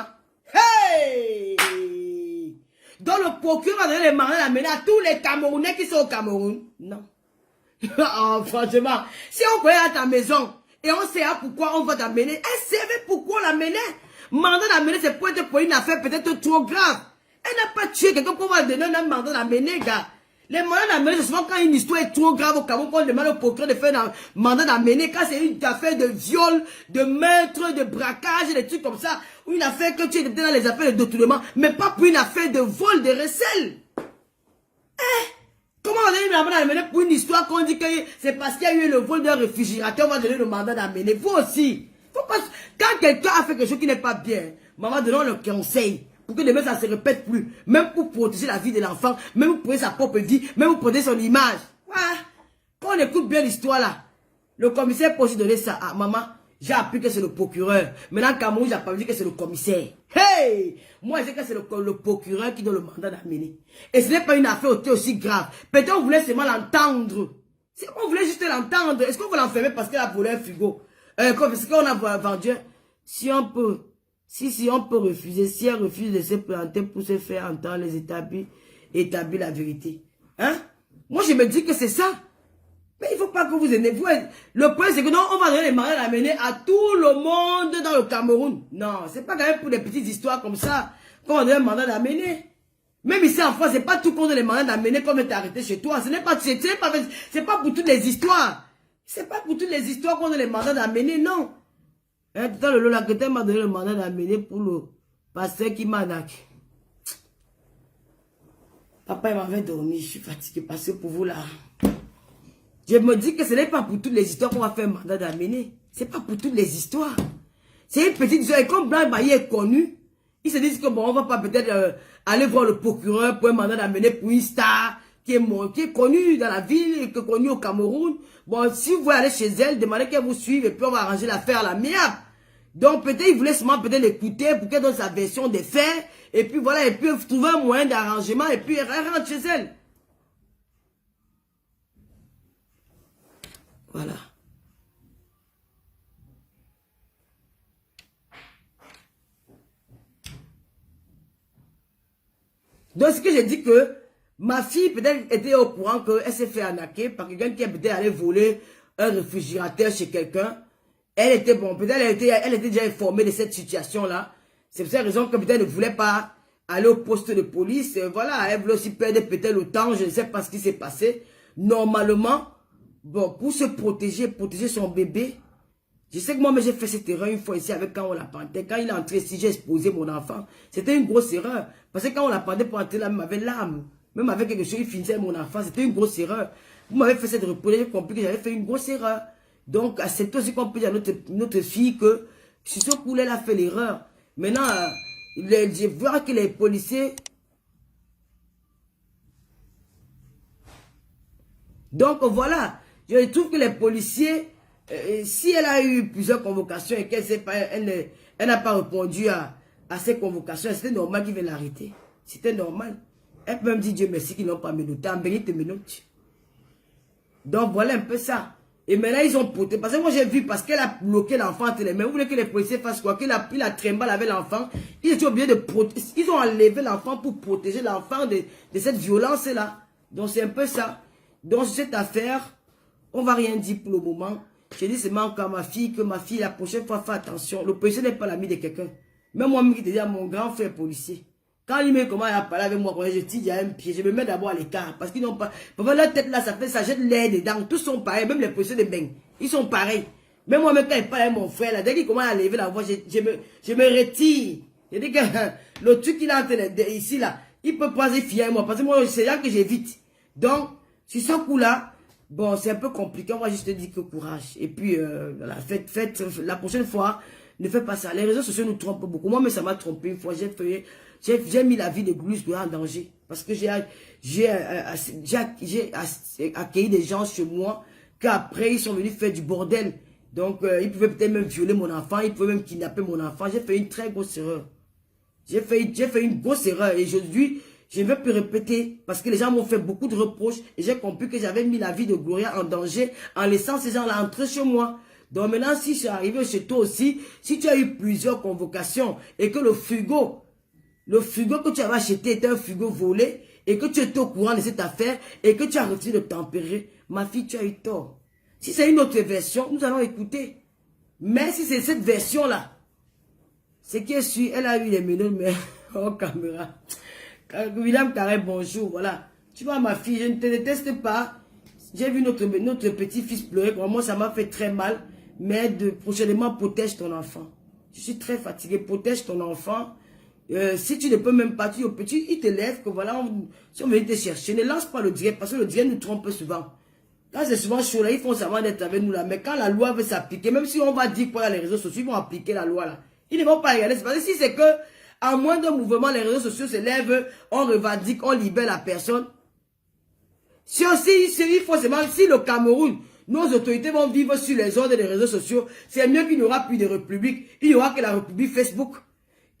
Hey! Donc le procureur va donner les mandats d'amener à tous les Camerounais qui sont au Cameroun. Non. Oh, franchement, si on peut aller à ta maison et on sait pourquoi on va t'amener, elle savait pourquoi on l'amenait. Mandat d'amener, c'est pour être pour une affaire peut-être trop grave. Elle n'a pas tué quelqu'un pour va donner un mandat d'amener, gars. Les mandats d'amener, c'est souvent quand une histoire est trop grave au Cameroun, qu'on demande au procureur de faire un mandat d'amener, quand c'est une affaire de viol, de meurtre, de braquage, des trucs comme ça, ou une affaire que tu es dans les affaires de détournement, mais pas pour une affaire de vol, de recel. Comment on donne le mandat d'amener pour une histoire qu'on dit que c'est parce qu'il y a eu le vol d'un réfrigérateur, on va donner le mandat d'amener. Vous aussi. Faut pas... Quand quelqu'un a fait quelque chose qui n'est pas bien, maman donne le conseil. Pour que demain ça ne se répète plus. Même pour protéger la vie de l'enfant, même pour protéger sa propre vie, même pour protéger son image. Ouais. Quand on écoute bien l'histoire là, le commissaire peut aussi donner ça à maman. J'ai appris que c'est le procureur. Maintenant, Cameroun, j'ai pas dit que c'est le commissaire. Hey! Moi, je sais que c'est le procureur qui donne le mandat d'amener. Et ce n'est pas une affaire aussi grave. Peut-être on voulait seulement l'entendre. Si on voulait juste l'entendre, est-ce qu'on va l'enfermer parce qu'elle a volé un frigo? Parce qu'on a vendu. Si on peut, si on peut refuser, si elle refuse de se planter pour se faire entendre les établir la vérité. Hein? Moi, je me dis que c'est ça. Mais il ne faut pas que vous énervez. Le point, c'est que non, on va donner les mandats d'amener à tout le monde dans le Cameroun. Non, c'est pas quand même pour des petites histoires comme ça qu'on va donner un mandat d'amener. Même ici en France, c'est pas tout contre les mandats d'amener comme t'es arrêté chez toi. C'est pas pour toutes les histoires. C'est pas pour toutes les histoires qu'on donne les mandats d'amener, non. Hein, tout à l'heure, la Crétin m'a donné le mandat d'amener pour le pasteur qui m'a naqué. Papa, il m'avait dormi. Je suis fatigué parce que pour vous là. Je me dis que ce n'est pas pour toutes les histoires qu'on va faire un mandat d'amener. Ce n'est pas pour toutes les histoires. C'est une petite histoire. Et comme Blanc Bailly est connu, ils se disent que bon, on va pas peut-être aller voir le procureur pour un mandat d'amener pour une star qui est connue dans la ville, qui est connue au Cameroun. Bon, si vous voulez aller chez elle, demandez qu'elle vous suive et puis on va arranger l'affaire à la miable. Donc peut-être il voulait seulement peut-être l'écouter pour qu'elle donne sa version des faits. Et puis voilà, et puis trouver un moyen d'arrangement et puis elle rentre chez elle. Voilà. Donc, ce que j'ai dit que ma fille peut-être était au courant qu'elle s'est fait arnaquer par quelqu'un qui est peut-être allé voler un réfrigérateur chez quelqu'un. Elle était, bon, peut-être elle était déjà informée de cette situation-là. C'est pour cette raison que peut-être elle ne voulait pas aller au poste de police. Voilà, elle voulait aussi perdre peut-être le temps. Je ne sais pas ce qui s'est passé. Normalement, bon, pour se protéger son bébé, je sais que moi, j'ai fait cette erreur une fois ici avec quand on l'appendait. Quand il est entré ici, j'ai exposé mon enfant. C'était une grosse erreur. Parce que quand on l'appendait pour entrer là, même avec l'âme, même avec quelque chose, il finissait mon enfant. C'était une grosse erreur. Vous m'avez fait cette reproche, j'ai compris que j'avais fait une grosse erreur. Donc, c'est aussi qu'on peut dire à notre fille que c'est sûr qu'elle a fait l'erreur. Maintenant, je vois que les policiers... Donc, voilà. Je trouve que les policiers... si elle a eu plusieurs convocations et qu'elle n'a pas répondu à ces convocations, c'était normal qu'ils viennent l'arrêter. C'était normal. Elle peut même dire Dieu merci qu'ils n'ont pas menotté. En béni te menote. Donc voilà un peu ça. Et maintenant ils ont porté. Parce que moi j'ai vu, parce qu'elle a bloqué l'enfant entre les mains. Vous voulez que les policiers fassent quoi? Qu'il a pris la trimballe avec l'enfant. Ils étaient obligés de protéger. Ils ont enlevé l'enfant pour protéger l'enfant de cette violence-là. Donc c'est un peu ça. Donc cette affaire, on ne va rien dire pour le moment. Je dis seulement encore à ma fille que ma fille, la prochaine fois, fais attention. Le policier n'est pas l'ami de quelqu'un. Même moi, qui te dis à mon grand frère policier. Quand il me commence à parler avec moi, je tire à un pied, je me mets d'abord à l'écart. Parce qu'ils n'ont pas... Parce que leur tête là, ça jette l'air dedans. Tous sont pareils, même les policiers de Beng. Ils sont pareils. Même moi, même quand il parle avec mon frère, là, dès qu'il commence à lever la voix, je me retire. Je dis que le truc qu'il a ici, là, il peut pas se fier à moi. Parce que moi, c'est là que j'évite. Donc, sur ce coup-là, bon, c'est un peu compliqué. Moi, je te dis que courage. Et puis, voilà, faites, la prochaine fois, ne faites pas ça. Les réseaux sociaux nous trompent beaucoup. Moi, mais ça m'a trompé une fois. J'ai mis la vie de Glus en danger. Parce que j'ai accueilli des gens chez moi qu'après, ils sont venus faire du bordel. Donc, ils pouvaient peut-être même violer mon enfant. Ils pouvaient même kidnapper mon enfant. J'ai fait une très grosse erreur. J'ai fait une grosse erreur. Et aujourd'hui, je ne vais plus répéter. Parce que les gens m'ont fait beaucoup de reproches. Et j'ai compris que j'avais mis la vie de Gloria en danger en laissant ces gens-là entrer chez moi. Donc maintenant, si je suis arrivé chez toi aussi, si tu as eu plusieurs convocations et que le frigo que tu avais acheté était un frigo volé et que tu étais au courant de cette affaire et que tu as refusé de tempérer, ma fille, tu as eu tort. Si c'est une autre version, nous allons écouter. Mais si c'est cette version-là, c'est qu'elle suit, elle a eu les menottes, mais oh caméra. William Carré, bonjour, voilà. Tu vois ma fille, je ne te déteste pas. J'ai vu notre petit-fils pleurer, moi ça m'a fait très mal. Mais prochainement, protège ton enfant. Je suis très fatigué, protège ton enfant. Si tu ne peux même pas, il te lève, que voilà, si on veut te chercher, ne lance pas le direct, parce que le direct nous trompe souvent. Quand c'est souvent chaud là, ils font savoir d'être avec nous là, mais quand la loi veut s'appliquer, même si on va dire quoi dans les réseaux sociaux, ils vont appliquer la loi là. Ils ne vont pas regarder, c'est parce que si c'est que, à moins d'un mouvement, les réseaux sociaux se lèvent, on revendique, on libère la personne. Si aussi, il faut seulement, si le Cameroun, nos autorités vont vivre sur les ordres des réseaux sociaux, c'est mieux qu'il n'y aura plus de république, il n'y aura que la république Facebook.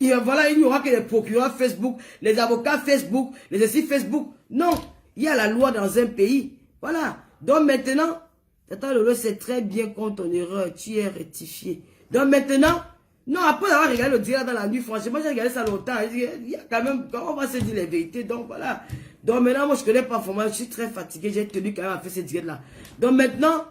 Voilà, il n'y aura que les procureurs Facebook, les avocats Facebook, les essais Facebook. Non, il y a la loi dans un pays. Voilà. Donc maintenant, Tata Lolo sait très bien quand ton erreur, tu es rectifié. Donc maintenant, non, après avoir regardé le direct dans la nuit, franchement, j'ai regardé ça longtemps. Il y a quand même, on va se dire les vérités. Donc voilà. Donc maintenant, moi je ne connais pas vraiment, je suis très fatigué, j'ai tenu quand même à faire ce direct là. Donc maintenant,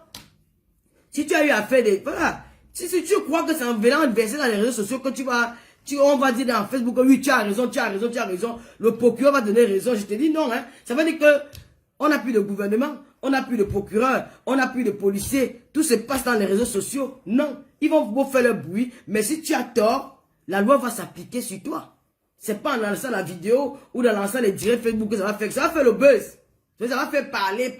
si tu as eu à faire des... Voilà. Si tu crois que c'est en venant verser dans les réseaux sociaux que tu vas... on va dire dans Facebook, oui, tu as raison, tu as raison, tu as raison. Le procureur va donner raison. Je te dis non, hein. Ça veut dire que on n'a plus de gouvernement, on n'a plus de procureur, on n'a plus de policiers. Tout se passe dans les réseaux sociaux. Non. Ils vont vous faire le bruit. Mais si tu as tort, la loi va s'appliquer sur toi. C'est pas en lançant la vidéo ou en lançant les directs Facebook que ça va faire. Ça va faire le buzz. Ça va faire parler.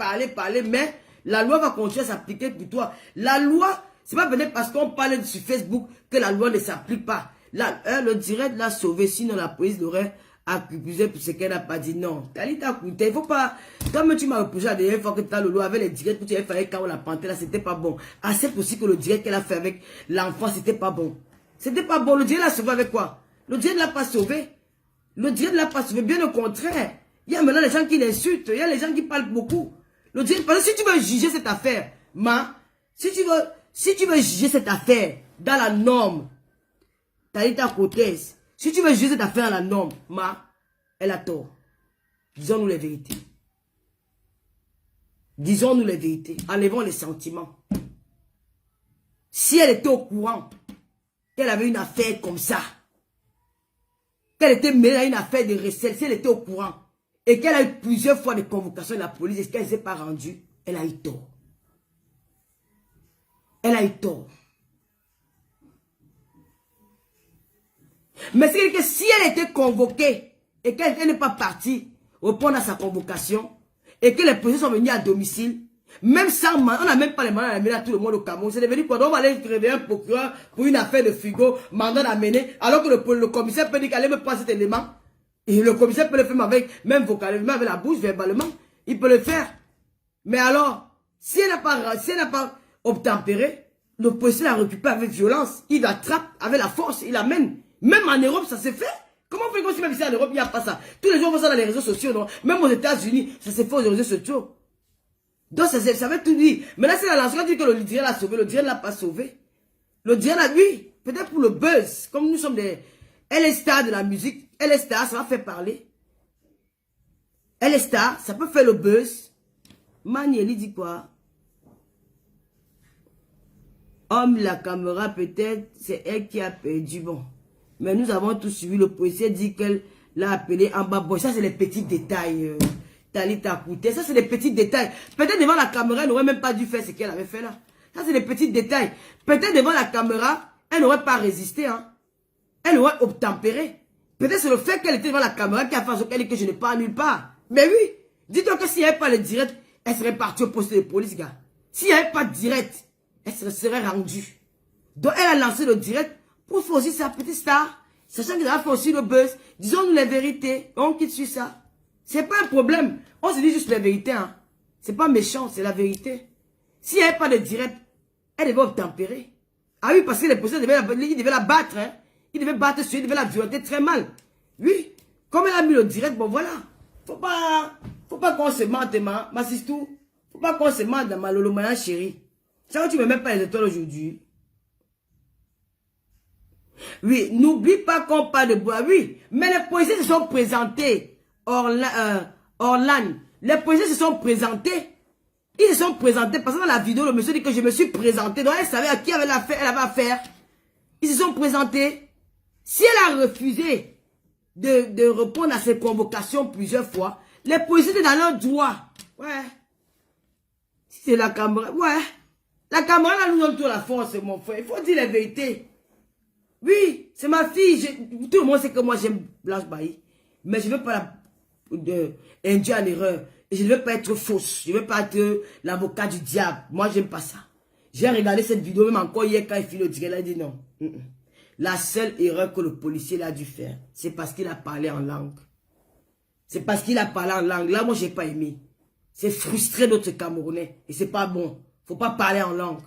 Mais la loi va continuer à s'appliquer pour toi. La loi, c'est pas peut-être parce qu'on parle sur Facebook que la loi ne s'applique pas. Là, le direct l'a sauvé, sinon la police l'aurait accusé pour ce qu'elle n'a pas dit. Non, Talita Kounta, il faut pas... Comme tu m'as reproché la dernière fois que tu as le lot avec les directs que tu avais fait avec Kao la panthère, là, c'était pas bon. Ah, c'est possible que le direct qu'elle a fait avec l'enfant, c'était pas bon. C'était pas bon. Le direct l'a sauvé avec quoi? Le direct ne l'a pas sauvé. Le direct ne l'a pas sauvé, bien au contraire. Il y a maintenant les gens qui l'insultent, il y a les gens qui parlent beaucoup. Le direct, parce que si tu veux juger cette affaire, si tu veux juger cette affaire dans la norme, Talita Cortez, si tu veux juger cette affaire à la norme, elle a tort. Disons-nous les vérités. Disons-nous les vérités. Enlevons les sentiments. Si elle était au courant qu'elle avait une affaire comme ça, qu'elle était mêlée à une affaire de recel, si elle était au courant, et qu'elle a eu plusieurs fois des convocations de la police et qu'elle ne s'est pas rendue, elle a eu tort. Elle a eu tort. Mais c'est que si elle était convoquée et qu'elle n'est pas partie répondre à sa convocation et que les policiers sont venus à domicile, même sans mandat, on n'a même pas les mandats d'amener à tout le monde au Cameroun. C'est devenu quoi? Donc on va aller réveiller un procureur pour une affaire de frigo, mandat d'amener, alors que le commissaire peut dire qu'elle me prendre cet élément. Et le commissaire peut le faire avec, même vocalement, même avec la bouche, verbalement. Il peut le faire. Mais alors, si elle n'a pas obtempéré, le policier la récupère avec violence. Il l'attrape avec la force, il l'amène. Même en Europe, ça s'est fait. Comment on fait qu'on se met ici en Europe, il n'y a pas ça. Tous les jours, on voit ça dans les réseaux sociaux, non? Même aux États-Unis, ça s'est fait aux réseaux sociaux. Donc, ça veut tout dire. Mais là, c'est la lance. Quand tu dis que le direct l'a sauvé, le direct ne l'a pas sauvé. Le direct l'a, lui, peut-être pour le buzz. Comme nous sommes des... Elle est star de la musique. Elle est star, ça va faire parler. Elle est star, ça peut faire le buzz. Manieli dit quoi? Homme, la caméra, peut-être, c'est elle qui a perdu. Bon. Mais nous avons tous suivi. Le policier dit qu'elle l'a appelé en bas. Bon, ça, c'est les petits détails. Talita Kouté. Ça, c'est les petits détails. Peut-être devant la caméra, elle n'aurait même pas dû faire ce qu'elle avait fait là. Ça, c'est les petits détails. Peut-être devant la caméra, elle n'aurait pas résisté. Hein. Elle aurait obtempéré. Peut-être c'est le fait qu'elle était devant la caméra qui a fait en sorte qu'elle dit que je n'ai pas nulle part. Mais oui. Dis-toi que s'il n'y avait pas le direct, elle serait partie au poste de police, gars. S'il n'y avait pas de direct, elle se serait rendue. Donc, elle a lancé le direct pour faire aussi sa petite star. Sachant qu'elle a fait aussi le buzz. Disons-nous les vérités. On quitte sur ça. C'est pas un problème. On se dit juste la vérité. Hein. C'est pas méchant, c'est la vérité. S'il n'y avait pas de direct, elle devait obtempérer. Ah oui, parce que les policiers devaient la battre. Hein. Ils devaient battre sur elle, ils devaient la violenter très mal. Oui. Comme elle a mis le direct, bon voilà. Faut pas qu'on se mente, ma sistou. Faut pas qu'on se mente, ma lolo, ma chérie. Ça, tu me mets pas les étoiles aujourd'hui. Oui, n'oublie pas qu'on parle de bois. Oui, mais les policiers se sont présentés. Orlan. Les policiers se sont présentés. Ils se sont présentés parce que dans la vidéo, le monsieur dit que je me suis présenté. Donc elle savait à qui elle avait affaire. Ils se sont présentés. Si elle a refusé de répondre à ces convocations plusieurs fois, les policiers étaient dans leur droit. Ouais. Si c'est la caméra, ouais. La caméra là nous donne toute la force, mon frère. Il faut dire la vérité. Oui, c'est ma fille. Tout le monde sait que moi j'aime Blanche Bailly. Mais je ne veux pas induire en erreur. Et je ne veux pas être fausse. Je ne veux pas être l'avocat du diable. Moi, j'aime pas ça. J'ai regardé cette vidéo même encore hier quand il fit le direct. Il a dit non. La seule erreur que le policier a dû faire, c'est parce qu'il a parlé en langue. C'est parce qu'il a parlé en langue. Là, moi, j'ai pas aimé. C'est frustré d'autres Camerounais. Et c'est pas bon. Faut pas parler en langue.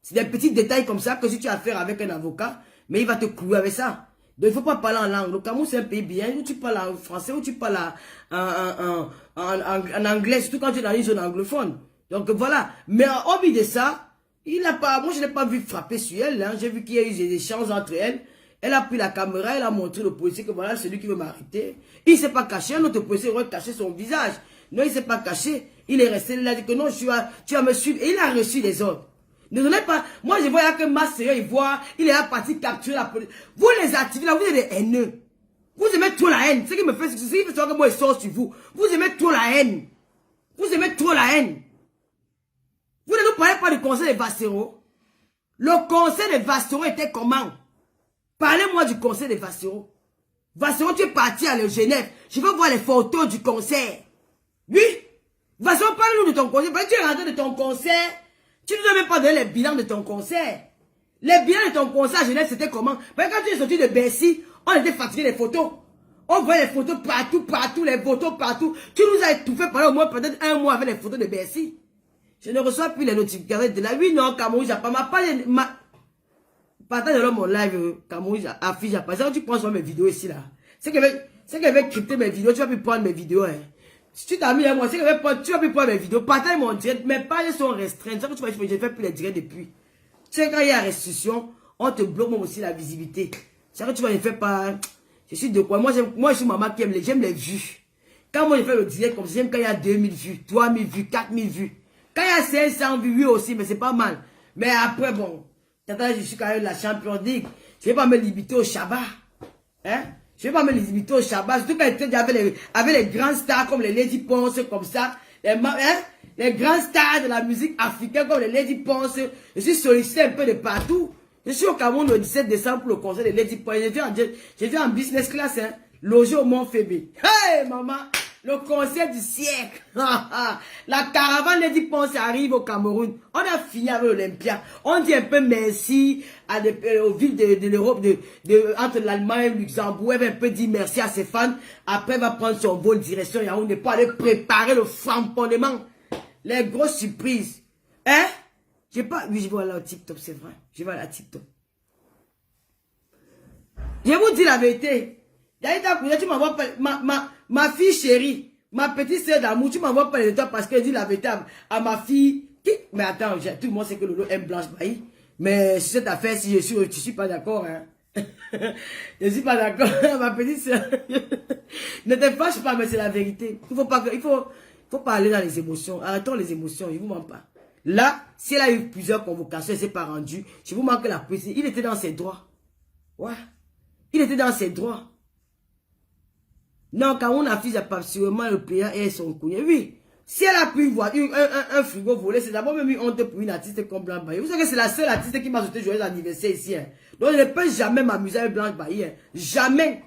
C'est des petits détails comme ça que si tu as affaire avec un avocat, mais il va te clouer avec ça. Donc, il ne faut pas parler en langue. Le Cameroun, c'est un pays bien où tu parles en français, où tu parles en anglais, surtout quand tu es dans une zone anglophone. Donc, voilà. Mais en oubli de ça, moi, je n'ai pas vu frapper sur elle. Hein. J'ai vu qu'il y a eu des échanges entre elles. Elle a pris la caméra, elle a montré au policier que voilà, c'est lui qui veut m'arrêter. Il ne s'est pas caché. Un autre policier aurait caché son visage. Non, il ne s'est pas caché. Il est resté, il a dit que non, tu vas me suivre. Et il a reçu les ordres. Ne donnez pas. Moi, je voyais que Masséa, il voit, il est là parti capturer la police. Vous, les activistes, là, vous êtes des haineux. Vous aimez trop la haine. Ce qui me fait, c'est que moi, il sort sur vous. Vous aimez trop la haine. Vous aimez trop la haine. Vous ne nous parlez pas du conseil des Vassero. Le conseil des Vassero était comment? Parlez-moi du conseil des Vassero. Vassero, tu es parti à Genève. Je veux voir les photos du concert. Oui? Vassero, parle-nous de ton concert. Tu es rentré de ton concert. Tu ne nous as même pas donné les bilans de ton concert. Les bilans de ton concert à Genève, c'était comment? Parce que quand tu es sorti de Bercy, on était fatigué des photos. On voyait les photos partout, les photos partout. Tu nous as étouffé pendant au moins peut-être un mois avec les photos de Bercy. Je ne reçois plus les notifications de la. Oui, non, Cameroun, j'ai pas ma page. Partage mon live, Cameroun, affiche, j'ai pas. Ça, tu prends sur mes vidéos ici, là. C'est qu'elle veut crypter mes vidéos, tu vas plus prendre mes vidéos, hein. Si tu t'as mis à moi, c'est que tu vas plus prendre mes vidéos. Partage mon direct, mes pages sont restreintes. C'est ça que tu vas, je ne fais plus les directs depuis. Tu sais, quand il y a restriction, on te bloque même aussi la visibilité. C'est ça que tu vas ne faire pas. Je suis de quoi? Moi, je suis maman qui aime j'aime les vues. Quand moi, je fais le direct comme ça, j'aime quand il y a 2000 vues, 3000 vues, 4000 vues. Quand il y a 500 vues, oui aussi, mais c'est pas mal. Mais après, bon, je suis quand même la champion League. Je ne vais pas me limiter au Shabbat. Hein? Je ne vais pas me limiter au Shabbat. Surtout quand j'étais avec les grands stars comme les Lady Ponce, comme ça. Les grands stars de la musique africaine comme les Lady Ponce. Je suis sollicité un peu de partout. Je suis au Cameroun le 17 décembre pour le concert de Lady Ponce. Je viens en business class, hein. Logé au Mont Fébé. Hey, maman! Le concert du siècle. La caravane Lady Ponce arrive au Cameroun. On a fini avec l'Olympia. On dit un peu merci aux villes de l'Europe, entre l'Allemagne et le Luxembourg. Elle va un peu dire merci à ses fans. Après, elle va prendre son vol direction Yaoundé pour aller préparer le framponnement. Les grosses surprises. Hein? Oui, je vais aller au TikTok, c'est vrai. Je vais aller à TikTok. Je vous dis la vérité. Tu m'envoies pas, ma fille chérie, ma petite soeur d'amour, tu m'envoies pas les étoiles parce qu'elle dit la vérité à ma fille. Mais attends, tout le monde sait que Lolo aime Blanche Bailly. Mais sur cette affaire, si je suis pas d'accord, hein. Je suis pas d'accord, ma petite soeur. Ne te fâche pas, mais c'est la vérité. Il faut pas aller dans les émotions. Arrêtons les émotions, je vous mens pas. Là, si elle a eu plusieurs convocations, elle ne s'est pas rendue. Je vous manque la police. Il était dans ses droits. Ouais. Il était dans ses droits. Non, quand on affiche absolument le payant et son couillé, oui. Si elle a pu voir un frigo volé, c'est d'abord même une honte pour une artiste comme Blanche Bailly. Vous savez que c'est la seule artiste qui m'a souhaité joyeux anniversaire ici. Hein. Donc je ne peux jamais m'amuser avec Blanche Bailly. Hein. Jamais.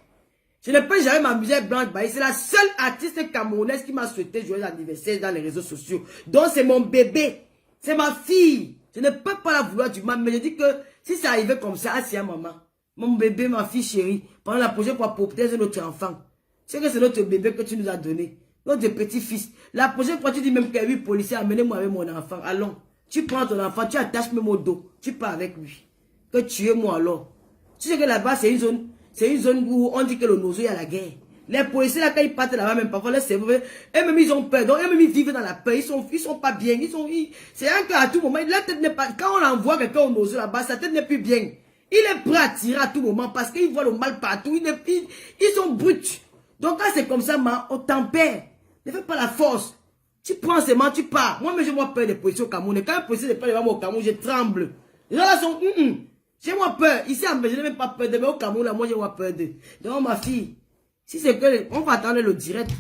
Je ne peux jamais m'amuser avec Blanche Bailly. C'est la seule artiste camerounaise qui m'a souhaité joyeux anniversaire dans les réseaux sociaux. Donc c'est mon bébé. C'est ma fille. Je ne peux pas la vouloir du mal. Mais je dis que si ça arrivait comme ça, c'est à maman. Mon bébé, ma fille chérie. Pendant la prochaine fois, pour peut-être notre enfant. C'est que c'est notre bébé que tu nous as donné. Notre petit-fils. La prochaine fois, tu dis même qu'il y a 8 policiers, amenez-moi avec mon enfant. Allons. Tu prends ton enfant, tu attaches même au dos. Tu pars avec lui. Que tu es moi alors. Tu sais que là-bas, c'est une zone où on dit que le nozo, il y a la guerre. Les policiers, là, quand ils partent là-bas, même parfois, les cerveaux, eux-mêmes, ils ont peur. Donc, eux-mêmes, ils vivent dans la peur. Ils sont pas bien. C'est un cas à tout moment. La tête n'est pas, quand on envoie quelqu'un au nozo là-bas, sa tête n'est plus bien. Il est prêt à tirer à tout moment parce qu'il voit le mal partout. Ils sont bruts. Donc, quand c'est comme ça, on tempère. Ne fais pas la force. Tu prends seulement, tu pars. Moi, mais j'ai moi peur des policiers au Cameroun. Et quand un policier n'est pas devant moi au Cameroun, je tremble. Les gens là sont, j'ai moi peur. Ici, je n'ai même pas peur de. Mais au Cameroun, là, moi, j'ai moi peur de. Donc, ma fille, si c'est que, on va attendre le direct.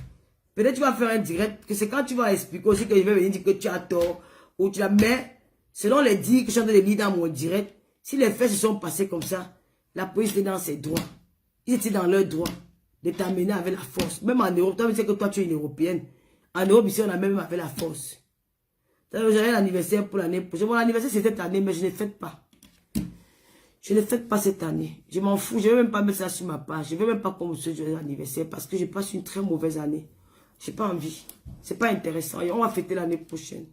Peut-être tu vas faire un direct. Que c'est quand tu vas expliquer aussi que je vais venir dire que tu as tort. Ou tu as, mais, selon les dires que je suis en train de lire dans mon direct, si les faits se sont passés comme ça, la police était dans ses droits. Ils étaient dans leurs droits de t'amener avec la force. Même en Europe, toi, tu sais que toi, tu es une Européenne. En Europe, ici, on a même avec la force. J'avais l'anniversaire pour l'année prochaine. Mon anniversaire, c'est cette année, mais je ne fête pas. Je ne fête pas cette année. Je m'en fous. Je ne vais même pas mettre ça sur ma page. Je ne vais même pas qu'on me souhaite l'anniversaire parce que je passe une très mauvaise année. Je n'ai pas envie. Ce n'est pas intéressant. Et on va fêter l'année prochaine.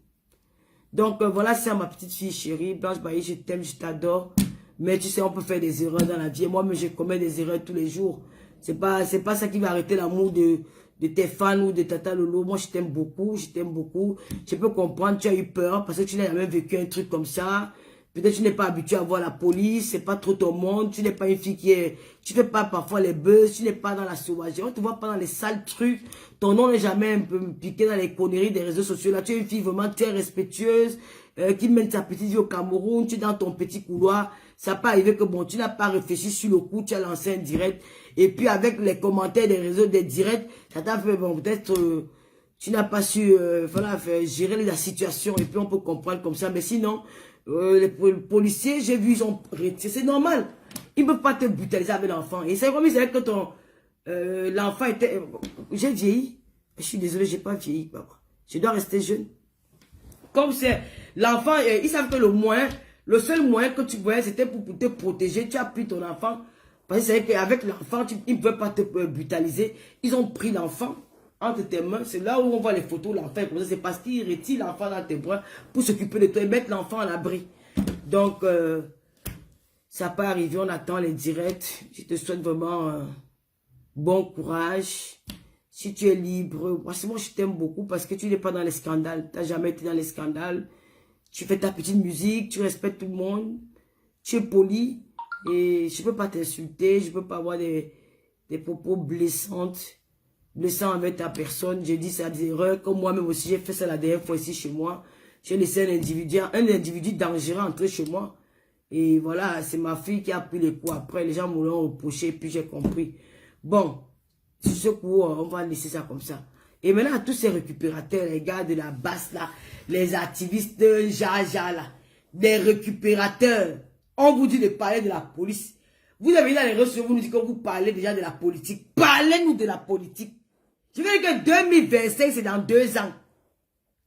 Donc, voilà, c'est ma petite fille chérie. Blanche Bailly, je t'aime, je t'adore. Mais tu sais, on peut faire des erreurs dans la vie. Et moi-même, je commets des erreurs tous les jours. C'est pas ça qui va arrêter l'amour de tes fans ou de Tata Lolo. Moi, je t'aime beaucoup, je t'aime beaucoup. Je peux comprendre, tu as eu peur parce que tu n'as jamais vécu un truc comme ça. Peut-être tu n'es pas habitué à voir la police, c'est pas trop ton monde. Tu n'es pas une fille tu fais pas parfois les buzz, tu n'es pas dans la sauvagerie. On te voit pas dans les sales trucs. Ton nom n'est jamais un peu piqué dans les conneries des réseaux sociaux. Là, tu es une fille vraiment très respectueuse, qui mène sa petite vie au Cameroun. Tu es dans ton petit couloir. Ça peut arriver que bon, tu n'as pas réfléchi sur le coup, tu as lancé un direct. Et puis avec les commentaires des réseaux des directs, ça t'a fait, bon, peut-être, tu n'as pas su, voilà, gérer la situation. Et puis on peut comprendre comme ça. Mais sinon, les policiers, j'ai vu, ils ont retiré. C'est normal. Ils ne peuvent pas te brutaliser avec l'enfant. Et c'est comme si c'est que l'enfant était, j'ai vieilli. Je suis désolé, j'ai pas vieilli, papa. Je dois rester jeune. Comme c'est l'enfant, ils savent que le seul moyen que tu voyais, c'était pour te protéger. Tu as pris ton enfant. Parce que c'est qu'avec l'enfant, ils ne peuvent pas te brutaliser. Ils ont pris l'enfant entre tes mains. C'est là où on voit les photos, l'enfant. C'est parce qu'ils retirent l'enfant dans tes bras pour s'occuper de toi et mettre l'enfant à l'abri. Donc, ça peut arriver. On attend les directs. Je te souhaite vraiment bon courage. Si tu es libre, moi je t'aime beaucoup parce que tu n'es pas dans les scandales. Tu n'as jamais été dans les scandales. Tu fais ta petite musique, tu respectes tout le monde. Tu es poli. Et je ne peux pas t'insulter, je ne peux pas avoir des propos blessants avec ta personne. J'ai dit ça des erreurs, comme moi-même aussi, j'ai fait ça la dernière fois ici chez moi. J'ai laissé un individu dangereux entrer chez moi. Et voilà, c'est ma fille qui a pris les coups après. Les gens me l'ont reproché, puis j'ai compris. Bon, sur ce coup, on va laisser ça comme ça. Et maintenant, tous ces récupérateurs, les gars de la basse là, les activistes de Jaja là, des récupérateurs. On vous dit de parler de la police. Vous avez dans les réseaux sociaux, vous nous dites que vous parlez déjà de la politique. Parlez-nous de la politique. Je veux dire que 2025, c'est dans 2 ans.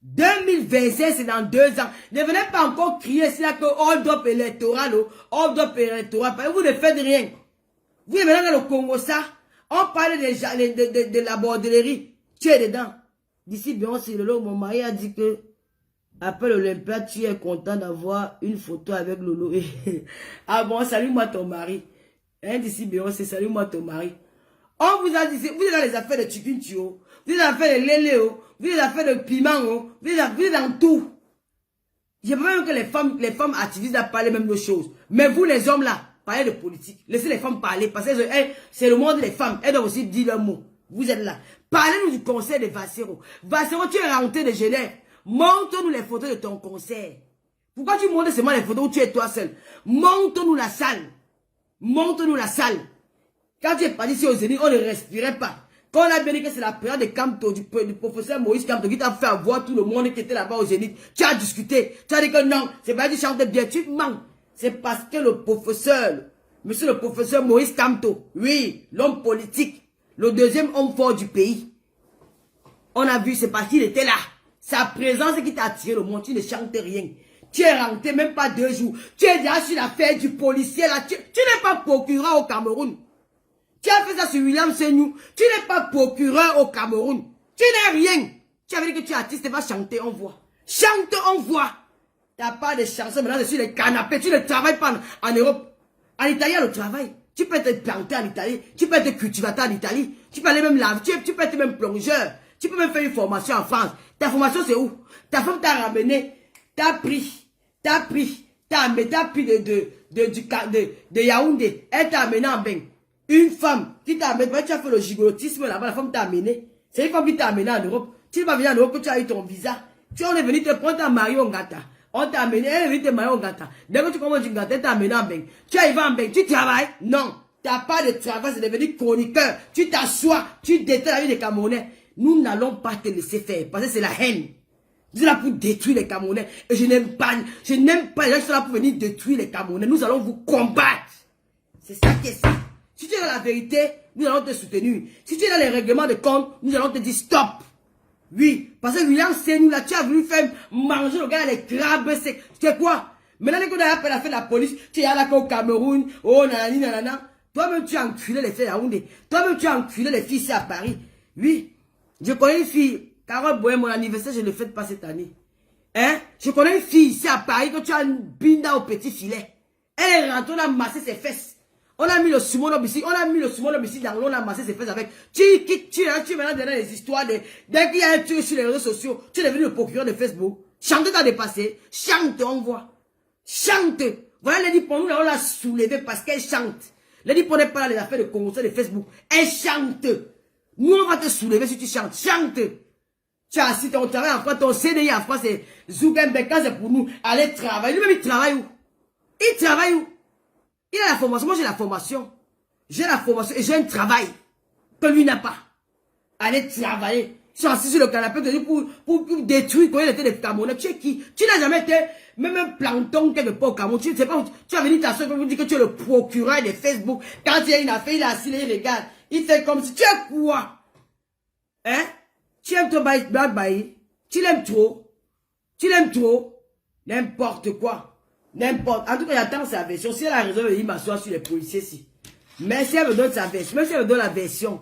2025, c'est dans 2 ans. Ne venez pas encore crier c'est là que hold up électoral, hold up électoral. Vous ne faites rien. Vous êtes maintenant dans le Congo, ça. On parle de la bordellerie. Tu es dedans. D'ici, Beyoncé, mon mari a dit que après l'Olympia, tu es content d'avoir une photo avec Lolo. Ah bon, salue-moi ton mari. Hein, d'ici Beyoncé, salue-moi ton mari. On vous a dit, vous êtes dans les affaires de chicken tio, vous êtes dans les affaires de léléo, vous êtes dans les affaires de piment, vous êtes dans tout. J'aime même que les femmes activistes parlent même de choses. Mais vous, les hommes là, parlez de politique. Laissez les femmes parler, parce que c'est le monde des femmes. Elles doivent aussi dire leurs mots. Vous êtes là. Parlez-nous du conseil de Vassero. Vassero, tu es rentré de Genève. Montre-nous les photos de ton concert. Pourquoi tu montres seulement les photos où tu es toi seul? Montre-nous la salle. Montre-nous la salle. Quand tu es parti ici au Zénith, on ne respirait pas. Quand on a bien dit que c'est la période de Camto, du professeur Moïse Camto, qui t'a fait avoir tout le monde qui était là-bas au Zénith, tu as discuté. Tu as dit que non, c'est pas du chante bien, tu mens. C'est parce que le professeur, monsieur le professeur Moïse Camto, oui, l'homme politique, le deuxième homme fort du pays, on a vu, c'est parce qu'il était là. Sa présence qui t'a attiré le monde, tu ne chantes rien. Tu es rentré même pas 2 jours. Tu es déjà sur l'affaire du policier là. Tu n'es pas procureur au Cameroun. Tu as fait ça sur William Senou. Tu n'es pas procureur au Cameroun. Tu n'es rien. Tu avais dit que tu es artiste, tu vas chanter, on voit. Chante, on voit. Tu n'as pas de chansons maintenant sur les canapés. Tu ne travailles pas en Europe. En Italie, il y a le travail. Tu peux être planté en Italie. Tu peux être cultivateur en Italie. Tu peux aller même laver. Tu peux être même plongeur. Tu peux même faire une formation en France. Ta formation, c'est où? Ta femme t'a ramené. T'as pris de Yaoundé. Elle t'a amené en bain. Une femme qui t'a amené, tu as fait le gigolotisme là-bas, la femme t'a amené. C'est une femme qui t'a amené en Europe. Tu n'es pas venu en Europe que tu as eu ton visa. On est venu te prendre ta mariée au Ngata. On t'a amené, elle est venue te marier au Ngata. Dès que tu commences du Ngata, elle t'a amené en bain. Tu arrives en bain, tu travailles? Non. Tu n'as pas de travail, c'est devenu chroniqueur. Tu t'assois, tu détestes la vie des Camerounais. Nous n'allons pas te laisser faire parce que c'est la haine. Vous êtes là pour détruire les Camerounais. Et je n'aime pas les gens qui sont là pour venir détruire les Camerounais. Nous allons vous combattre. C'est ça qui est ça. Si tu es dans la vérité, nous allons te soutenir. Si tu es dans les règlements de compte, nous allons te dire stop. Oui, parce que William Senou, là, tu as voulu faire manger le gars les crabes. C'est quoi? Maintenant, dès qu'on a appelé la fête de la police, tu es là au Cameroun. Oh, nanani, nanana. Toi-même, tu as enculé les filles à Yaoundé. Toi-même, tu as enculé les filles ici à Paris. Oui. Je connais une fille. Carole Boye, mon anniversaire, je ne le fête pas cette année. Hein? Je connais une fille ici à Paris que tu as une binda au petit filet. Elle est rentrée, on a massé ses fesses. On a mis le sumo ici, dans l'eau, on a massé ses fesses avec. Tu maintenant dans les histoires de. Dès qu'il y a un truc sur les réseaux sociaux, tu es devenu le procureur de Facebook. Chante t'as dépassé. Chante, on voit. Chante. Voilà, Lady pour nous, là, on l'a soulevée parce qu'elle chante. Lady pour n'est pas là les affaires de conseil de Facebook. Elle chante. Nous, on va te soulever si tu chantes. Chante. Tu as assis ton travail en France, ton CDI en France, c'est Zuckerberg, quand c'est pour nous, aller travailler. Lui-même, il travaille où? Il travaille où? Il a la formation. Moi, j'ai la formation. J'ai la formation et j'ai un travail que lui n'a pas. Aller travailler. Ils sont assis sur le canapé pour détruire quand il était des Camerounais. Tu es qui? Tu n'as jamais été même un plancton quelque part au Cameroun. Tu ne sais pas où tu as venu ta soeur pour vous dire que tu es le procureur de Facebook. Quand il y a une affaire, il est assis, il regarde. Il fait comme si tu es quoi? Hein? Tu aimes ton bail. Tu l'aimes trop. Tu l'aimes trop. N'importe quoi. N'importe. En tout cas, j'attends sa version. Si elle a raison, il m'assoit sur les policiers ici. Mais si elle me donne sa version, même si elle me donne la version,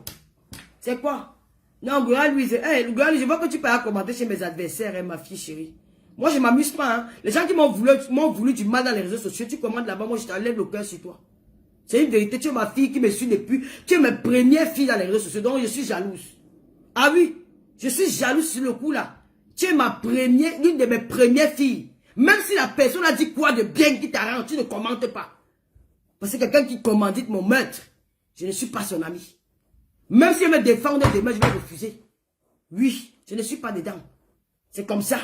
c'est quoi? Non, Gourane, Louise, je vois que tu peux commenter chez mes adversaires, hein, ma fille chérie. Moi, je ne m'amuse pas. Hein. Les gens qui m'ont voulu du mal dans les réseaux sociaux, tu commandes là-bas, moi, je t'enlève le cœur sur toi. C'est une vérité. Tu es ma fille qui me suit depuis. Tu es ma première fille dans les réseaux sociaux, donc je suis jalouse. Ah oui, je suis jalouse sur le coup là. Tu es l'une de mes premières filles. Même si la personne a dit quoi de bien qui t'arrange, tu ne commentes pas. Parce que quelqu'un qui commandite mon meurtre, je ne suis pas son ami. Même si elle me défend demain, je vais refuser. Oui, je ne suis pas dedans. C'est comme ça.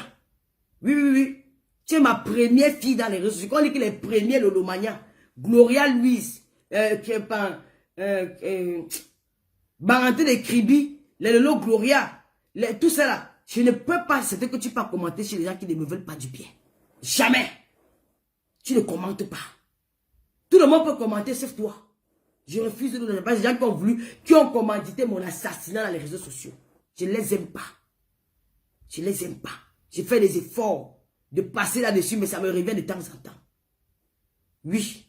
Oui. Tu es ma première fille dans les réseaux sociaux. On dit que les premiers Lolomania, Gloria Louise, Baranté de Kribi, les Lolo Gloria, tout ça là. Je ne peux pas, c'est que tu peux commenter chez les gens qui ne me veulent pas du bien. Jamais. Tu ne commentes pas. Tout le monde peut commenter sauf toi. Je refuse de donner. Les gens qui ont commandité mon assassinat dans les réseaux sociaux. Je ne les aime pas. Je ne les aime pas. J'ai fait des efforts de passer là-dessus, mais ça me revient de temps en temps. Oui.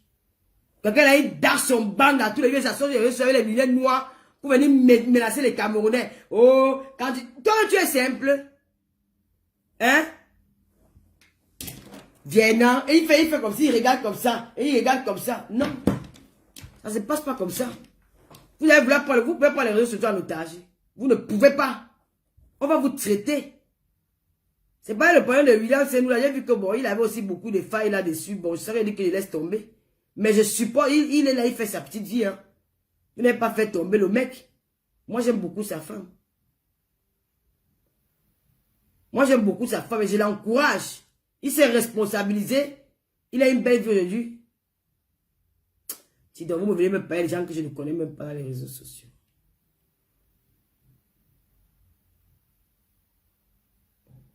Quelqu'un a eu dans son banc dans tous les lieux, ça sort les lunettes noires pour venir menacer les Camerounais. Oh, toi tu es simple. Hein? Viens, et il fait comme ça, il regarde comme ça, et il regarde comme ça. Non. Ça ne se passe pas comme ça. Vous pouvez prendre les réseaux sociaux en otage. Vous ne pouvez pas. On va vous traiter. C'est pas le problème de William Senou. J'ai vu que bon, il avait aussi beaucoup de failles là-dessus. Bon, je serais dit que je laisse tomber. Mais je suppose, il est là, il fait sa petite vie. Hein. Il n'a pas fait tomber le mec. Moi, j'aime beaucoup sa femme. Moi, j'aime beaucoup sa femme et je l'encourage. Il s'est responsabilisé. Il a une belle vie aujourd'hui. Si donc vous me venez me parler des gens que je ne connais même pas dans les réseaux sociaux.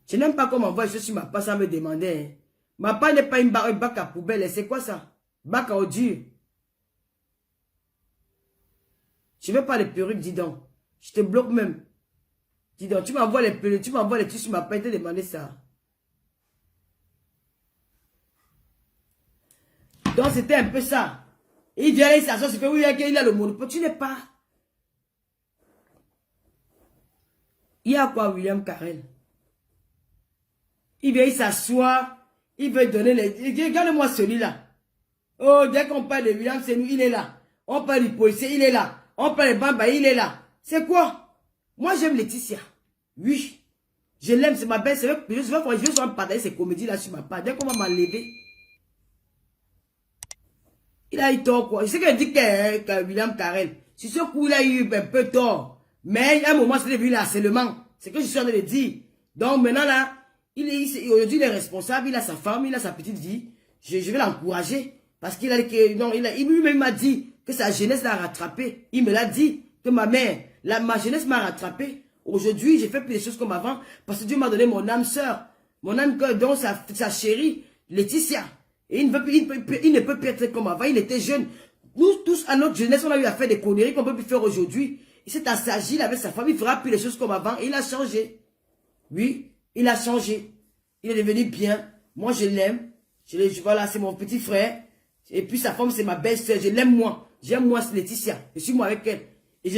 Je n'aime pas qu'on m'envoie je suis ma part sans me demander. Hein. Ma part n'est pas un bac à poubelle. C'est quoi ça? Bac à ordures. Je ne veux pas les perruques, dis donc. Je te bloque même. Dis donc, tu m'envoies les perruques, tu m'envoies les tissus, tu m'as pas été demandé ça. Donc c'était un peu ça. Et il vient, il s'assoit, il fait oui, il a le monopole. Tu n'es pas. Il y a quoi, William Carrel? Il vient, il s'assoit, il veut donner les... Regarde-moi celui-là. Oh, dès qu'on parle de William, c'est nous, il est là. On parle du policier, il est là. On parle de Bamba, il est là. C'est quoi? Moi, j'aime Laetitia. Oui. Je l'aime, c'est ma belle. Je veux souvent partager ces comédies-là sur ma part. Dès qu'on va m'enlever. Il a eu tort, quoi. Je sais qu'elle dit que William Carrel. Sur ce coup, il a eu un peu tort. Mais à un moment, c'est devenu harcèlement. C'est ce que je suis en train de dire. Donc maintenant, là, aujourd'hui, il est responsable. Il a sa femme, il a sa petite vie. Je vais l'encourager. Parce qu'il a dit que, non, lui-même m'a dit que sa jeunesse l'a rattrapé. Il me l'a dit que ma mère, ma jeunesse m'a rattrapé. Aujourd'hui, j'ai fait plus de choses comme avant. Parce que Dieu m'a donné mon âme sœur. Mon âme cœur, donc sa chérie, Laetitia. Et il ne peut plus être comme avant. Il était jeune. Nous tous, à notre jeunesse, on a eu à faire des conneries qu'on ne peut plus faire aujourd'hui. Il s'est assagi avec sa femme. Il ne fera plus les choses comme avant. Et il a changé. Oui, il a changé. Il est devenu bien. Moi, je l'aime. Voilà, c'est mon petit frère. Et puis sa femme, c'est ma belle-sœur. Je l'aime moi. J'aime moi Laetitia. Je suis moi avec elle. Et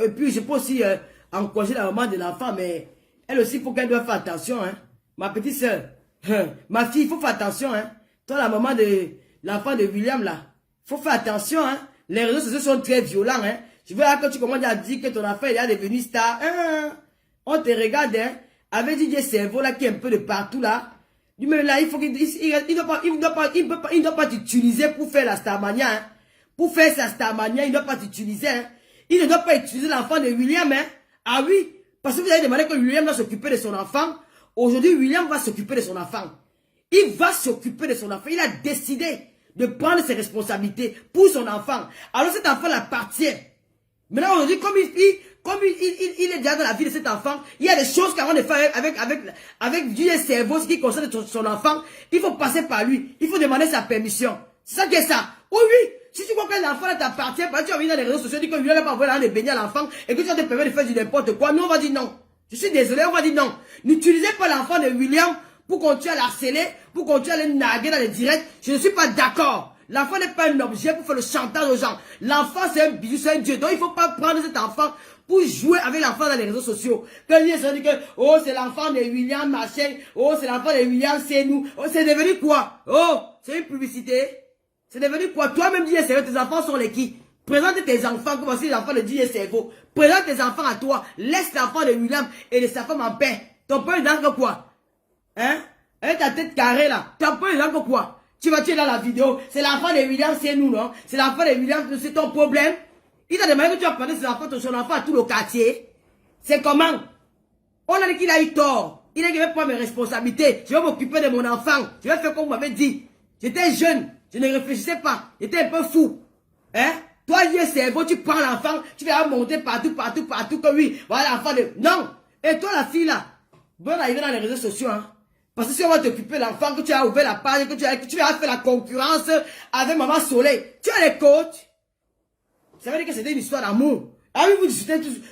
puis je peux aussi encourager la maman de l'enfant. Mais elle aussi, il faut qu'elle doit faire attention. Hein. Ma petite sœur. Ma fille, il faut faire attention. Hein. Toi, la maman de l'enfant de William, là. Il faut faire attention. Hein. Les réseaux sociaux sont très violents. Hein. Je veux là quand tu commences à dire que ton enfant est devenu star. On te regarde. Hein. Avec DJ Cerveau, là, qui est un peu de partout, là. Mais là, il faut qu'il ne doit pas t'utiliser pour faire la Starmania. Hein. Pour faire sa Starmania, il ne doit pas t'utiliser. Hein. Il ne doit pas utiliser l'enfant de William. Hein. Ah oui, parce que vous avez demandé que William doit s'occuper de son enfant. Aujourd'hui, William va s'occuper de son enfant. Il va s'occuper de son enfant. Il a décidé de prendre ses responsabilités pour son enfant. Alors cet enfant l'appartient. Maintenant, aujourd'hui, comme il est déjà dans la vie de cet enfant, il y a des choses qu'avant de faire avec Dieu cerveau, ce qui concerne son enfant, il faut passer par lui. Il faut demander sa permission. C'est ça qui est ça. Oui, oui. Si tu crois que l'enfant t'appartient, parce que tu vas venir dans les réseaux sociaux, tu dis que lui n'a pas envoyé de baigner à l'enfant et que tu vas te permettre de faire du n'importe quoi. Nous, on va dire non. Je suis désolé, on va dire non. N'utilisez pas l'enfant de William pour continuer à l'harceler, pour continuer à le narguer dans les directs. Je ne suis pas d'accord. L'enfant n'est pas un objet pour faire le chantage aux gens. L'enfant, c'est un bijou, c'est un dieu. Donc, il ne faut pas prendre cet enfant pour jouer avec l'enfant dans les réseaux sociaux. Quand il se dit que, oh, c'est l'enfant de William, machin. Oh, c'est l'enfant de William, c'est nous. Oh, c'est devenu quoi? Oh, c'est une publicité. C'est devenu quoi? Toi-même, dis cerveau, tes enfants sont les qui? Présente tes enfants comme si les enfants de DJ Cerveau. Présente tes enfants à toi. Laisse l'enfant de William et de sa femme en paix. Ton père est dans quoi? Hein? Avec ta tête carrée là. Ton père est dans quoi? Tu vas tuer dans la vidéo. C'est l'enfant de William, c'est nous, non? C'est l'enfant de William, c'est ton problème. Il t'a demandé que tu vas prendre son enfant à tout le quartier. C'est comment? On a dit qu'il a eu tort. Il a dit que je vais prendre mes responsabilités. Je vais m'occuper de mon enfant. Je vais faire comme vous m'avez dit. J'étais jeune. Je ne réfléchissais pas. J'étais un peu fou. Hein? Toi, il est cerveau, tu prends l'enfant, tu vas monter partout, que oui. Voilà l'enfant de... Non! Et toi, la fille là, bonne arrivée dans les réseaux sociaux, hein. Parce que si on va t'occuper de l'enfant, que tu as ouvert la page, que tu vas faire la concurrence avec Maman Soleil, tu as les coachs. Ça veut dire que c'était une histoire d'amour. Ah oui,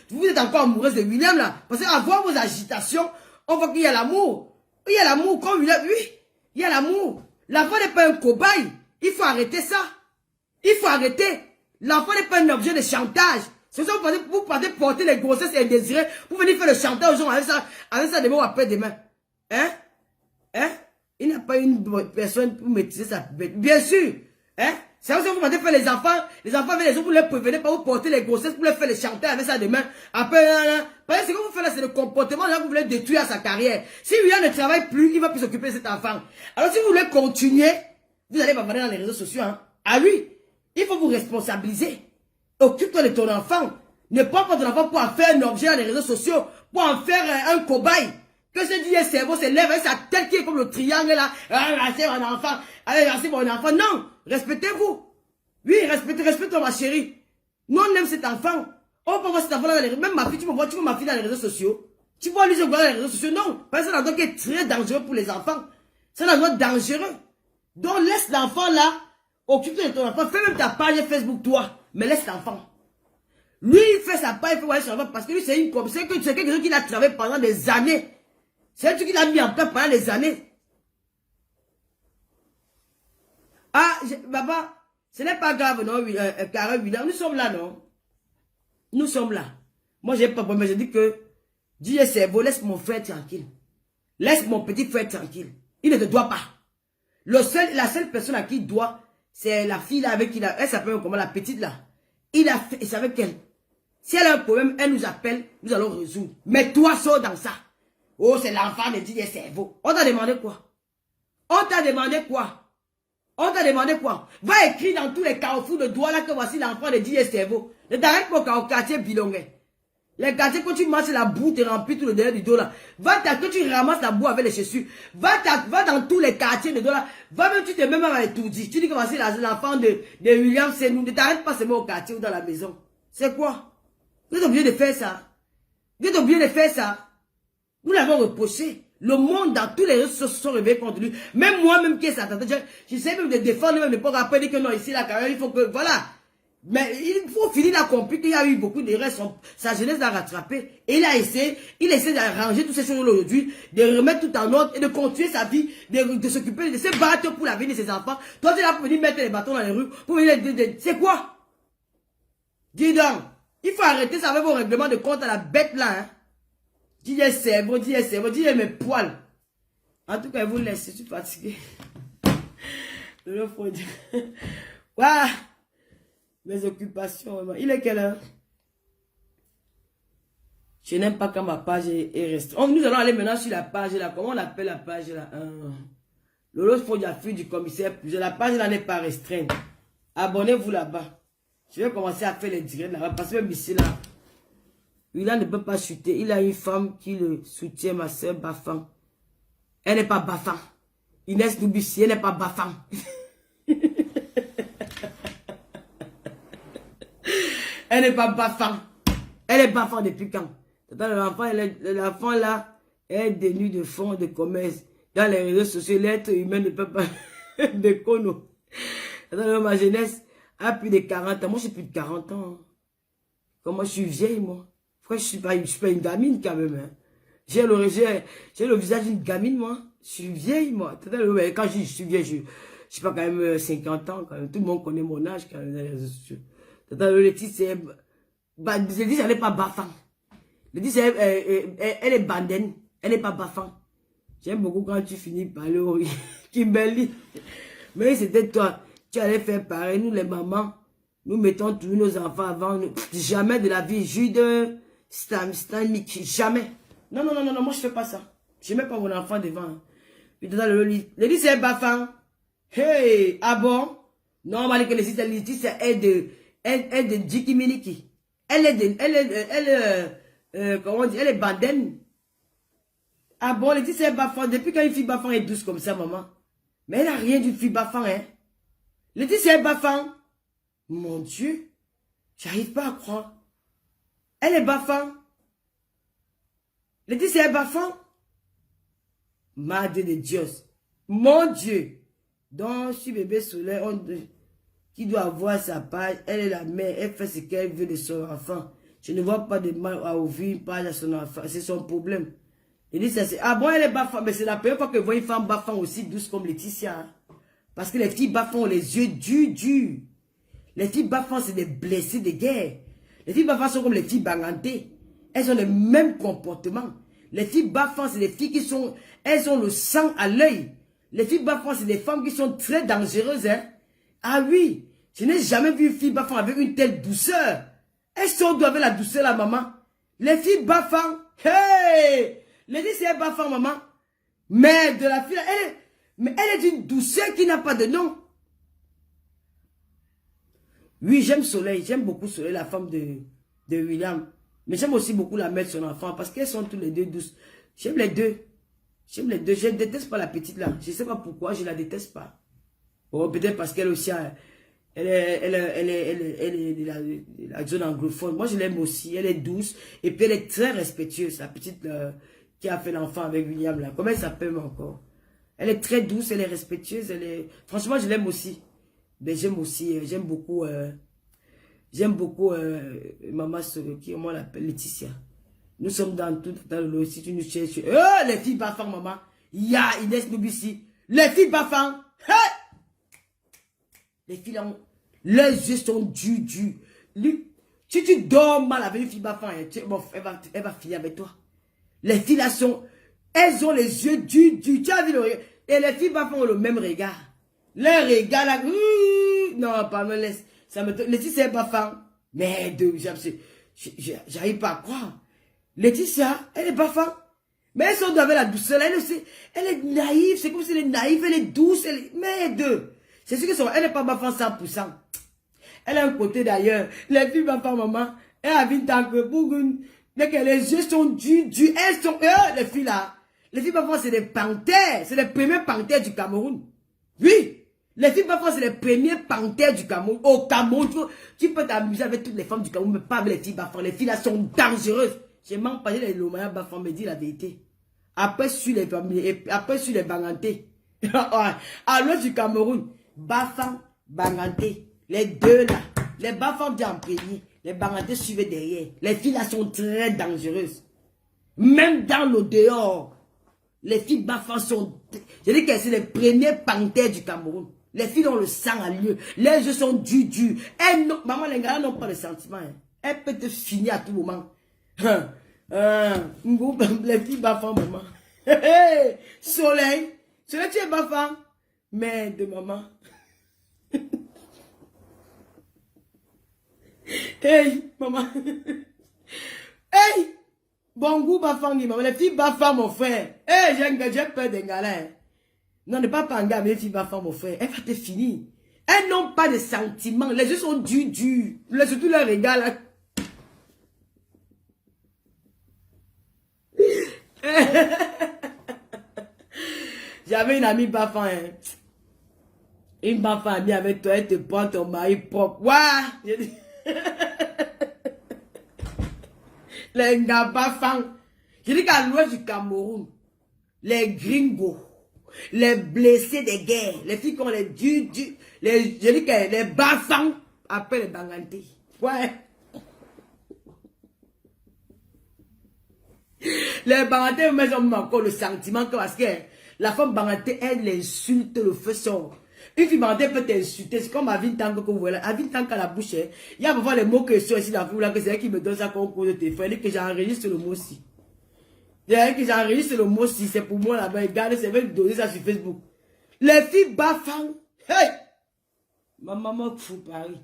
vous êtes encore amoureuse de William là. Parce qu'avant vos agitations, on voit qu'il y a l'amour. Il y a l'amour, comme William, oui, il y a l'amour. L'enfant n'est pas un cobaye. Il faut arrêter ça. Il faut arrêter. L'enfant n'est pas un objet de chantage. C'est ça, vous partez porter les grossesses indésirées pour venir faire le chantage aux gens avec ça demain ou après-demain. Hein? Hein? Il n'y a pas une personne pour maîtriser ça. Bien sûr. Hein? C'est ça que vous partez faire les enfants avec les autres pour les prévenir, pas vous porter les grossesses pour les faire les chanter avec ça demain. Après, parce que ce que vous faites là, c'est le comportement là que vous voulez détruire sa carrière. Si William ne travaille plus, il va plus s'occuper de cet enfant. Alors si vous voulez continuer, vous allez bavarder dans les réseaux sociaux. Hein? Ah oui, il faut vous responsabiliser. Occupe-toi de ton enfant. Ne prends pas ton enfant pour en faire un objet dans les réseaux sociaux, pour en faire un cobaye. Que ce dit cerveau se lève avec sa tête qui est comme le triangle là. Ah, c'est mon enfant. Allez, c'est mon enfant. Non, respectez-vous. Oui, respectez ma chérie. Nous, on aime cet enfant. On peut voir cet enfant là dans les réseaux. Même ma fille, tu vois ma fille dans les réseaux sociaux. Tu vois lui se voir dans les réseaux sociaux. Non, parce que c'est un endroit qui est très dangereux pour les enfants. C'est un endroit dangereux. Donc, laisse l'enfant là. Occupe-toi de ton enfant. Fais même ta page Facebook, toi. Mais laisse l'enfant. Lui, il fait sa page, il fait voir son enfant parce que lui, c'est une comme c'est quelque chose qu'il a travaillé pendant des années. C'est un truc qu'il a mis en place pendant des années. Ah, papa, ce n'est pas grave, non, Carole William, nous sommes là, non? Nous sommes là. Moi, j'ai pas mais je dis que Dieu cerveau, laisse mon frère tranquille. Laisse mon petit frère tranquille. Il ne te doit pas. La seule personne à qui il doit, c'est la fille là avec qui elle s'appelle comment, la petite là. Il a fait, et c'est avec elle. Si elle a un problème, elle nous appelle, nous allons résoudre. Mais toi, sors dans ça. Oh, c'est l'enfant de Didier Cerveau. On t'a demandé quoi? On t'a demandé quoi? On t'a demandé quoi? Va écrire dans tous les carrefours de Douala que voici l'enfant de Didier Cerveau. Ne t'arrête pas au quartier Bilongué. Les quartiers, quand tu marches, la boue te remplit tout le derrière du dos là. Quand tu ramasses la boue avec les chaussures, va dans tous les quartiers de Douala. Va même, tu te mets même avec tout dit. Tu dis que voici l'enfant de William, c'est nous. Ne t'arrête pas seulement au quartier ou dans la maison. C'est quoi? Vous êtes obligé de faire ça. Vous êtes obligé de faire ça. Nous l'avons reproché. Le monde dans tous les réseaux se sont réveillés contre lui. Même moi-même qui est Satan, j'essaie même de défendre même l'époque après dire que non, ici, là, quand même, il faut que, voilà. Mais il faut finir la compris qu'il y a eu beaucoup d'erreurs. Sa jeunesse l'a rattrapé. Et il essaie d'arranger toutes ces choses aujourd'hui, de remettre tout en ordre et de continuer sa vie, de s'occuper, de se battre pour l'avenir de ses enfants. Toi, tu es là pour venir mettre les bâtons dans les rues, pour venir c'est quoi? Dis donc, il faut arrêter ça avec vos règlements de compte à la bête là, hein. Dis cerveau, dis mes poils. En tout cas, je vous laisse, je suis fatigué. Le faut dire. Waouh! Mes occupations, vraiment. Il est quelle heure? Je n'aime pas quand ma page est restreinte. Nous allons aller maintenant sur la page là. Comment on appelle la page là? Lolo Fodiafu du commissaire. La page là n'est pas restreinte. Abonnez-vous là-bas. Je vais commencer à faire les directs là-bas. Parce que même ici là, William ne peut pas chuter. Il a une femme qui le soutient, ma soeur Bafan. Elle n'est pas Bafan. Inès Noubissi, elle n'est pas Bafan. Elle n'est pas Bafan. Elle est Bafan depuis quand? L'enfant là est dénu de fonds de commerce. Dans les réseaux sociaux, l'être humain ne peut pas de cono. Ma jeunesse a plus de 40 ans. Moi, j'ai plus de 40 ans. Comment je suis vieille, moi? Pourquoi je suis pas une gamine quand même, hein? J'ai le visage d'une gamine, moi. Je suis vieille, moi. Quand je suis vieille, je suis pas quand même 50 ans. Quand même. Tout le monde connaît mon âge quand même dans les réseaux sociaux. Le titre, c'est... Le titre, elle n'est pas Bafan. Le titre, elle est Banden. Elle n'est pas Bafan. J'aime beaucoup quand tu finis par le Kimberly. Mais c'était toi. Tu allais faire pareil. Nous, les mamans, nous mettons tous nos enfants avant. Nous. Jamais de la vie. Jude, Stanley, jamais. Non, moi, je fais pas ça. Je mets pas mon enfant devant. Puis, le lit, c'est Bafan. Hey, ah bon? Non, on m'a dit que le titre, c'est elle de Jiki Miniki. Comment on dit, elle est Banden. Ah bon, le titre c'est Bafan. Depuis quand une fille Bafan est douce comme ça, maman? Mais elle n'a rien d'une fille Bafan, hein? Le titre c'est Bafan. Mon Dieu, j'arrive pas à croire. Elle est Bafan. Le titre c'est Bafan. Madre de Dieu. Mon Dieu. Donc, si bébé soleil, qui doit avoir sa page, elle est la mère, elle fait ce qu'elle veut de son enfant. Je ne vois pas de mal à ouvrir une page à son enfant, c'est son problème. Il dit ça, c'est, ah bon, elle est Bafan, mais c'est la première fois que je vois une femme Bafan aussi douce comme Laetitia. Parce que les filles Bafan ont les yeux durs. Les filles Bafan, c'est des blessés de guerre. Les filles Bafan sont comme les filles Banganté. Elles ont le même comportement. Les filles Bafan, c'est des filles qui sont, elles ont le sang à l'œil. Les filles Bafan, c'est des femmes qui sont très dangereuses, hein. Ah oui, je n'ai jamais vu une fille Bafan avec une telle douceur. Elles sont avec la douceur, la maman. Les filles Bafan, hey! Les filles, c'est Bafan, maman. Mais de la fille, elle est d'une douceur qui n'a pas de nom. Oui, j'aime Soleil, j'aime beaucoup Soleil, la femme de William. Mais j'aime aussi beaucoup la mère de son enfant, parce qu'elles sont tous les deux douces. J'aime les deux. J'aime les deux. Je ne déteste pas la petite là. Je ne sais pas pourquoi, je ne la déteste pas. Bon, peut-être parce qu'elle aussi, elle est de la zone anglophone. Moi, je l'aime aussi. Elle est douce. Et puis, elle est très respectueuse. La petite qui a fait l'enfant avec William là. Comment elle s'appelle encore? Elle est très douce, elle est respectueuse. Franchement, je l'aime aussi. Mais j'aime aussi, j'aime beaucoup maman, comment on l'appelle, Laetitia. Nous sommes dans le lot. Si tu nous cherches, oh, les filles Bafang, maman. Il y a Inès Noubissi. Les filles Bafang. Hey! Les filles là, leurs yeux sont durs. Si tu dors mal avec une fille Bafang, elle va finir avec toi. Les filles là elles ont les yeux durs. Tu as vu le regard. Et les filles Bafang ont le même regard. Leur regard là, non, pas me laisse. Laetitia est Bafang. Mais j'arrive pas à croire. Laetitia, elle est Bafang. Mais elles sont avec la douceur. Elle est naïve. C'est comme si elle est naïve. Elle est douce. Mais deux. C'est ce que sont. Elle n'est pas Bafang 100%. Elle a un côté d'ailleurs. Les filles Bafang, maman. Elle a vu tant que Bougoun. Dès que les yeux sont durs. Elles sont. Les filles là. Les filles Bafang, c'est des panthères. C'est les premiers panthères du Cameroun. Oui. Les filles Bafang, c'est les premiers panthères du Cameroun. Au Cameroun, tu peux t'amuser avec toutes les femmes du Cameroun, mais pas avec les filles Bafang. Les filles là sont dangereuses. Je m'en parle les Lomaya Bafang me dit la vérité. Après, sur les familles, après, sur les Banganté. À l'ouest du Cameroun, Bafang, Banganté. Les deux là. Les Bafang viennent en premier. Les Banganté suivent derrière. Les filles là sont très dangereuses. Même dans le dehors, les filles Bafang sont. Je dis que c'est les premiers panthères du Cameroun. Les filles ont le sang à lieu. Les yeux sont durs. Maman, les gars n'ont pas de sentiments. Hein. Elles peuvent te finir à tout moment. Les filles Bafang, maman. Soleil, tu es Bafang. Mais de maman. Hey, maman. Hey, bon goût Bafang, maman. Les filles Bafang, mon frère. Hey, j'ai peur des galères. Non, ne pas panga, mais les filles Bafang, mon frère. Elle va te finir. Elles n'ont pas de sentiments. Les yeux sont durs. Surtout leur regard là. J'avais une amie Bafang. Hein. Une Bafang amie avec toi, elle te prend ton mari propre. Ouah! Les gars Bafang. Je dis qu'à l'ouest du Cameroun, les gringos, les blessés de guerre, les filles qui ont les durs, je dis que les Bafang appellent les Banganté. Ouais. Les Banganté, mais ont encore le sentiment que parce que la femme Banganté, elle insulte, le feu sort. Une fille Banganté peut t'insulter, c'est comme Avin Tank que vous voyez. Avin Tank à la bouche, il y a parfois les mots que je suis ici, là, que c'est elle qui me donne ça comme cours de téléphone. Elle dit que j'enregistre le mot aussi. Elle dit que j'enregistre le mot aussi, c'est pour moi là-bas. Regardez, c'est vrai de donner ça sur Facebook. Les filles Bafang, hey! Ma maman fout Paris.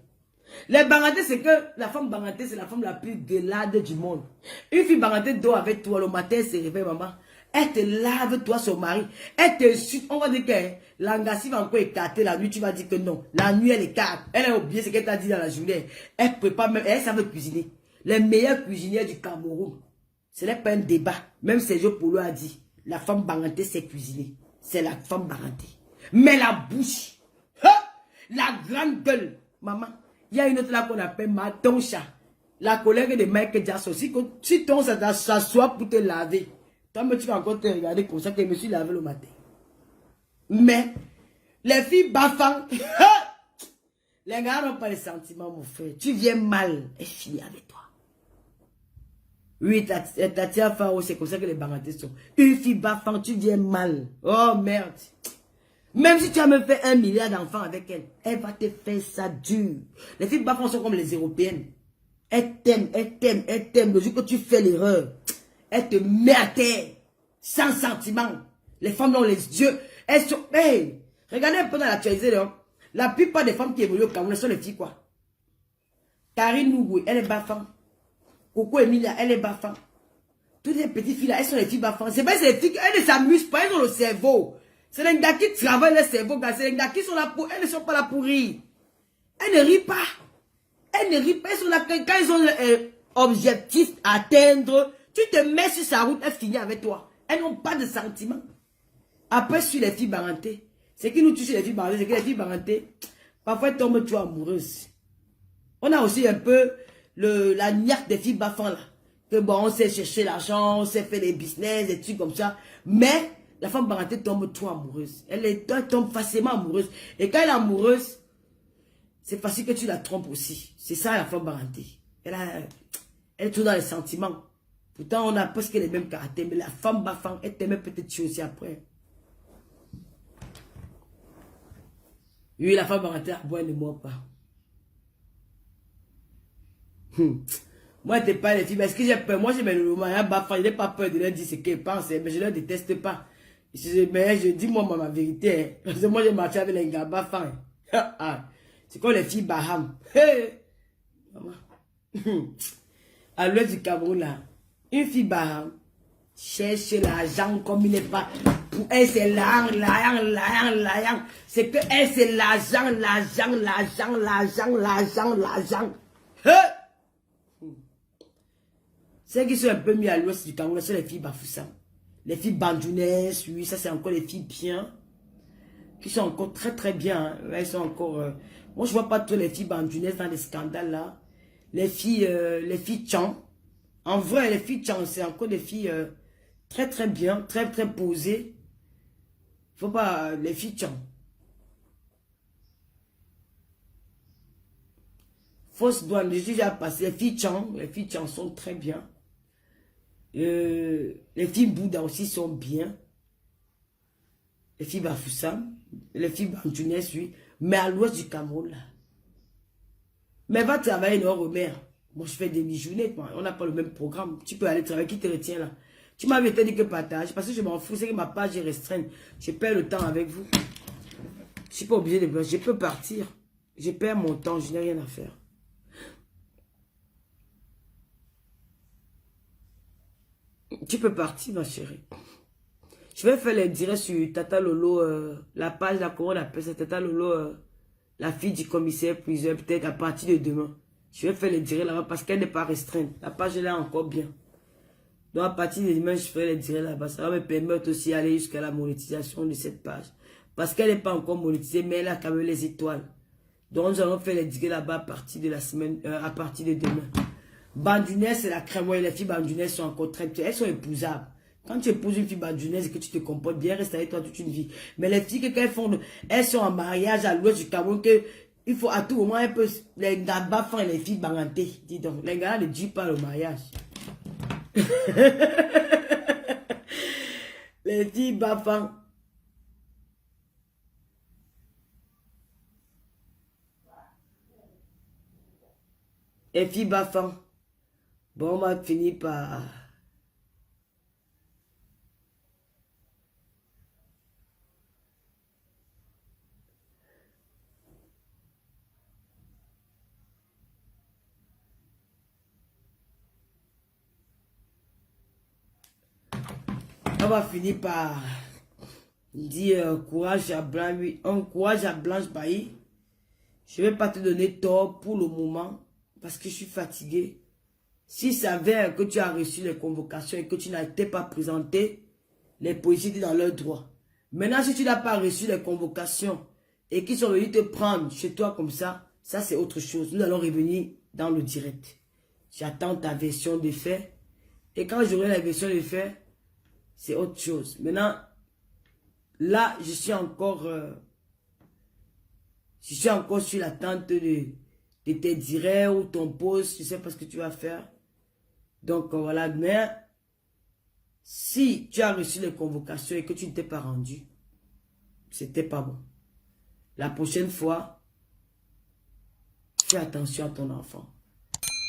Les Banganté, c'est que la femme Banganté, c'est la femme la plus gueulade du monde. Une fille Banganté dort avec toi le matin, elle se réveille, maman. Elle te lave, toi, son mari. Elle te suit. On va dire que l'angassi va encore écarter la nuit. Tu vas dire que non. La nuit, elle écarte. Elle a oublié ce qu'elle t'a dit dans la journée. Elle prépare même. Elle savait cuisiner. Les meilleurs cuisiniers du Cameroun. Ce n'est pas un débat. Même Sergio Polo a dit. La femme Banganté sait cuisiner. C'est la femme Banganté. Mais la bouche. Ha! La grande gueule. Maman. Il y a une autre là qu'on appelle Matoncha. La collègue de Michael Jackson. Si ton s'assoit pour te laver. Toi, tu vas encore te regarder comme ça que je me suis lavé le matin. Mais, les filles Bafang, les gars n'ont pas de sentiments, mon frère. Tu viens mal, et finis avec toi. Oui, Tatia Faro, c'est comme ça que les Banganté sont. Une fille Bafang, tu viens mal. Oh merde. Même si tu as même fait 1 milliard d'enfants avec elle, elle va te faire ça dur. Les filles Bafang sont comme les Européennes. Elles t'aiment. Le jour que tu fais l'erreur, elle te met à terre, sans sentiment. Les femmes ont les yeux, elles sont... Hey, regardez un peu dans l'actualité, la plupart des femmes qui évoluent au Cameroun sont les filles, quoi. Karine Nougoué, elle est Bafang. Coco Emilia, elle est Bafang. Toutes les petites filles là, elles sont les filles Bafang. C'est pas ces filles, elles ne s'amusent pas, elles ont le cerveau. C'est les gars qui travaillent le cerveau, c'est les gars qui sont là pour... Elles ne sont pas là pour rire. Elles ne rient pas. Elles ne rient pas, elles sont là quand ils ont l'objectif à atteindre... Tu te mets sur sa route, elle finit avec toi. Elles n'ont pas de sentiments. Après, sur les filles barantées, ce qui nous touche les filles barantées, c'est que les filles barantées, parfois elles tombent trop amoureuses. On a aussi un peu la niaque des filles bafans là. Que bon, on sait chercher l'argent, on sait faire des business, des trucs comme ça. Mais la femme barantée tombe trop amoureuse. Elle tombe facilement amoureuse. Et quand elle est amoureuse, c'est facile que tu la trompes aussi. C'est ça la femme barantée. Elle est toujours dans les sentiments. Pourtant, on a presque les mêmes caractères. Mais la femme bafan, elle t'aimait peut-être tuer aussi après. Oui, la femme barantée, elle ne mord pas. Moi, je n'ai pas les filles. Est-ce que j'ai peur? Moi, j'ai mes loulous. Je n'ai pas peur de leur dire ce qu'elles pensent. Mais je ne leur déteste pas. Mais je dis moi ma vérité. Parce que moi, j'ai marché avec les gars bafans. C'est comme les filles Baham. À l'ouest du Cameroun, là, une fille Baham cherche l'argent comme il n'est pas. Pour elle, c'est l'argent. C'est que elle, c'est l'argent. Celles qui sont un peu mis à l'ouest du Cameroun, c'est les filles Bafoussam. Les filles Bandjounès, oui, ça c'est encore les filles bien. Qui sont encore très bien. Hein. Elles sont encore... Moi, je vois pas toutes les filles Bandjounès dans les scandales là. Les filles Tchang. En vrai, les filles Tchang, c'est encore des filles très bien, très posées. Faut pas... les filles Tchang. Fausse douane, je suis déjà passé. Les filles Tchang sont très bien. Les filles Bouddha aussi sont bien. Les filles Bafoussam, les filles Bandjounès, oui. Mais à l'ouest du Cameroun, là. Mais va travailler nord-mer. Moi, je fais des mi-journées. On n'a pas le même programme. Tu peux aller travailler. Qui te retient là? Tu m'avais dit que partage. Parce que je m'en fous. C'est que ma page est restreinte. Je perds le temps avec vous. Je ne suis pas obligé de... Je peux partir. Je perds mon temps. Je n'ai rien à faire. Tu peux partir, ma chérie. Je vais faire les directs sur Tata Lolo, la page, là, comment on appelle ça, Tata Lolo, la fille du commissaire priseur, peut-être à partir de demain. Je vais faire les directs là-bas parce qu'elle n'est pas restreinte. La page, elle est encore bien. Donc, à partir de demain, je ferai les directs là-bas. Ça va me permettre aussi d'aller jusqu'à la monétisation de cette page. Parce qu'elle n'est pas encore monétisée, mais elle a quand même les étoiles. Donc, nous allons faire les directs là-bas à partir de la semaine, à partir de demain. Bandjounès, c'est la crème. Ouais, les filles bandjounès sont encore très... Elles sont épousables. Quand tu épouses une fille bandjounaise et que tu te comportes bien, reste avec toi toute une vie. Mais les filles, quand elles font... Elles sont en mariage à l'ouest du Cameroun, que il faut à tout moment, elles peuvent... Les gars bafants et les filles bangantées. Dis donc, les gars ne disent pas le mariage. Les filles bafants. Les filles bafants. Bon, on va finir par... On va finir par dire courage à Blanche, oui, courage à Blanche Bailly. Je ne vais pas te donner tort pour le moment parce que je suis fatigué. Si ça s'avère que tu as reçu les convocations et que tu n'as été pas présenté, les policiers étaient dans leur droit. Maintenant, si tu n'as pas reçu les convocations et qu'ils sont venus te prendre chez toi comme ça c'est autre chose. Nous allons revenir dans le direct. J'attends ta version de fait. Et quand j'aurai la version de fait, c'est autre chose. Maintenant, là, je suis encore sur l'attente de tes directs ou ton post. Je ne sais pas ce que tu vas faire. Donc, voilà. Mais, si tu as reçu les convocations et que tu ne t'es pas rendu, c'était pas bon. La prochaine fois, fais attention à ton enfant.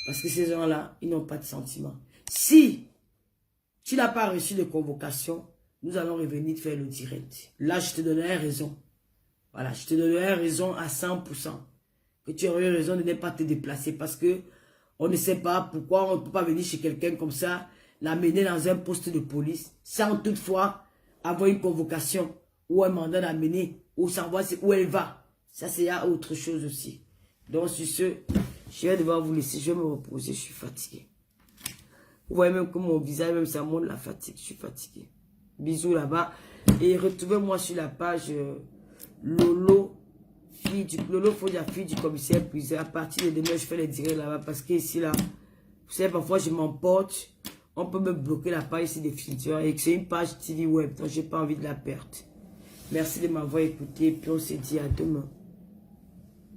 Parce que ces gens-là, ils n'ont pas de sentiments. Si tu n'as pas reçu de convocation, nous allons revenir faire le direct. Là, je te donnerai raison. Voilà, je te donnerai raison à 100%. Que tu aurais raison de ne pas te déplacer parce que on ne sait pas pourquoi on ne peut pas venir chez quelqu'un comme ça, l'amener dans un poste de police, sans toutefois avoir une convocation ou un mandat d'amener, ou savoir où elle va. Ça, c'est autre chose aussi. Donc, sur ce, je vais devoir vous laisser, je vais me reposer, je suis fatigué. Vous voyez même que mon visage, même ça montre la fatigue, je suis fatigué. Bisous là-bas. Et retrouvez-moi sur la page Lolo, fille du commissaire Puisé. À partir de demain, je fais les directs là-bas parce que ici, là, vous savez, parfois, je m'emporte. On peut me bloquer la page ici définitivement et que c'est une page TV web, donc j'ai pas envie de la perdre. Merci de m'avoir écouté, puis on se dit à demain.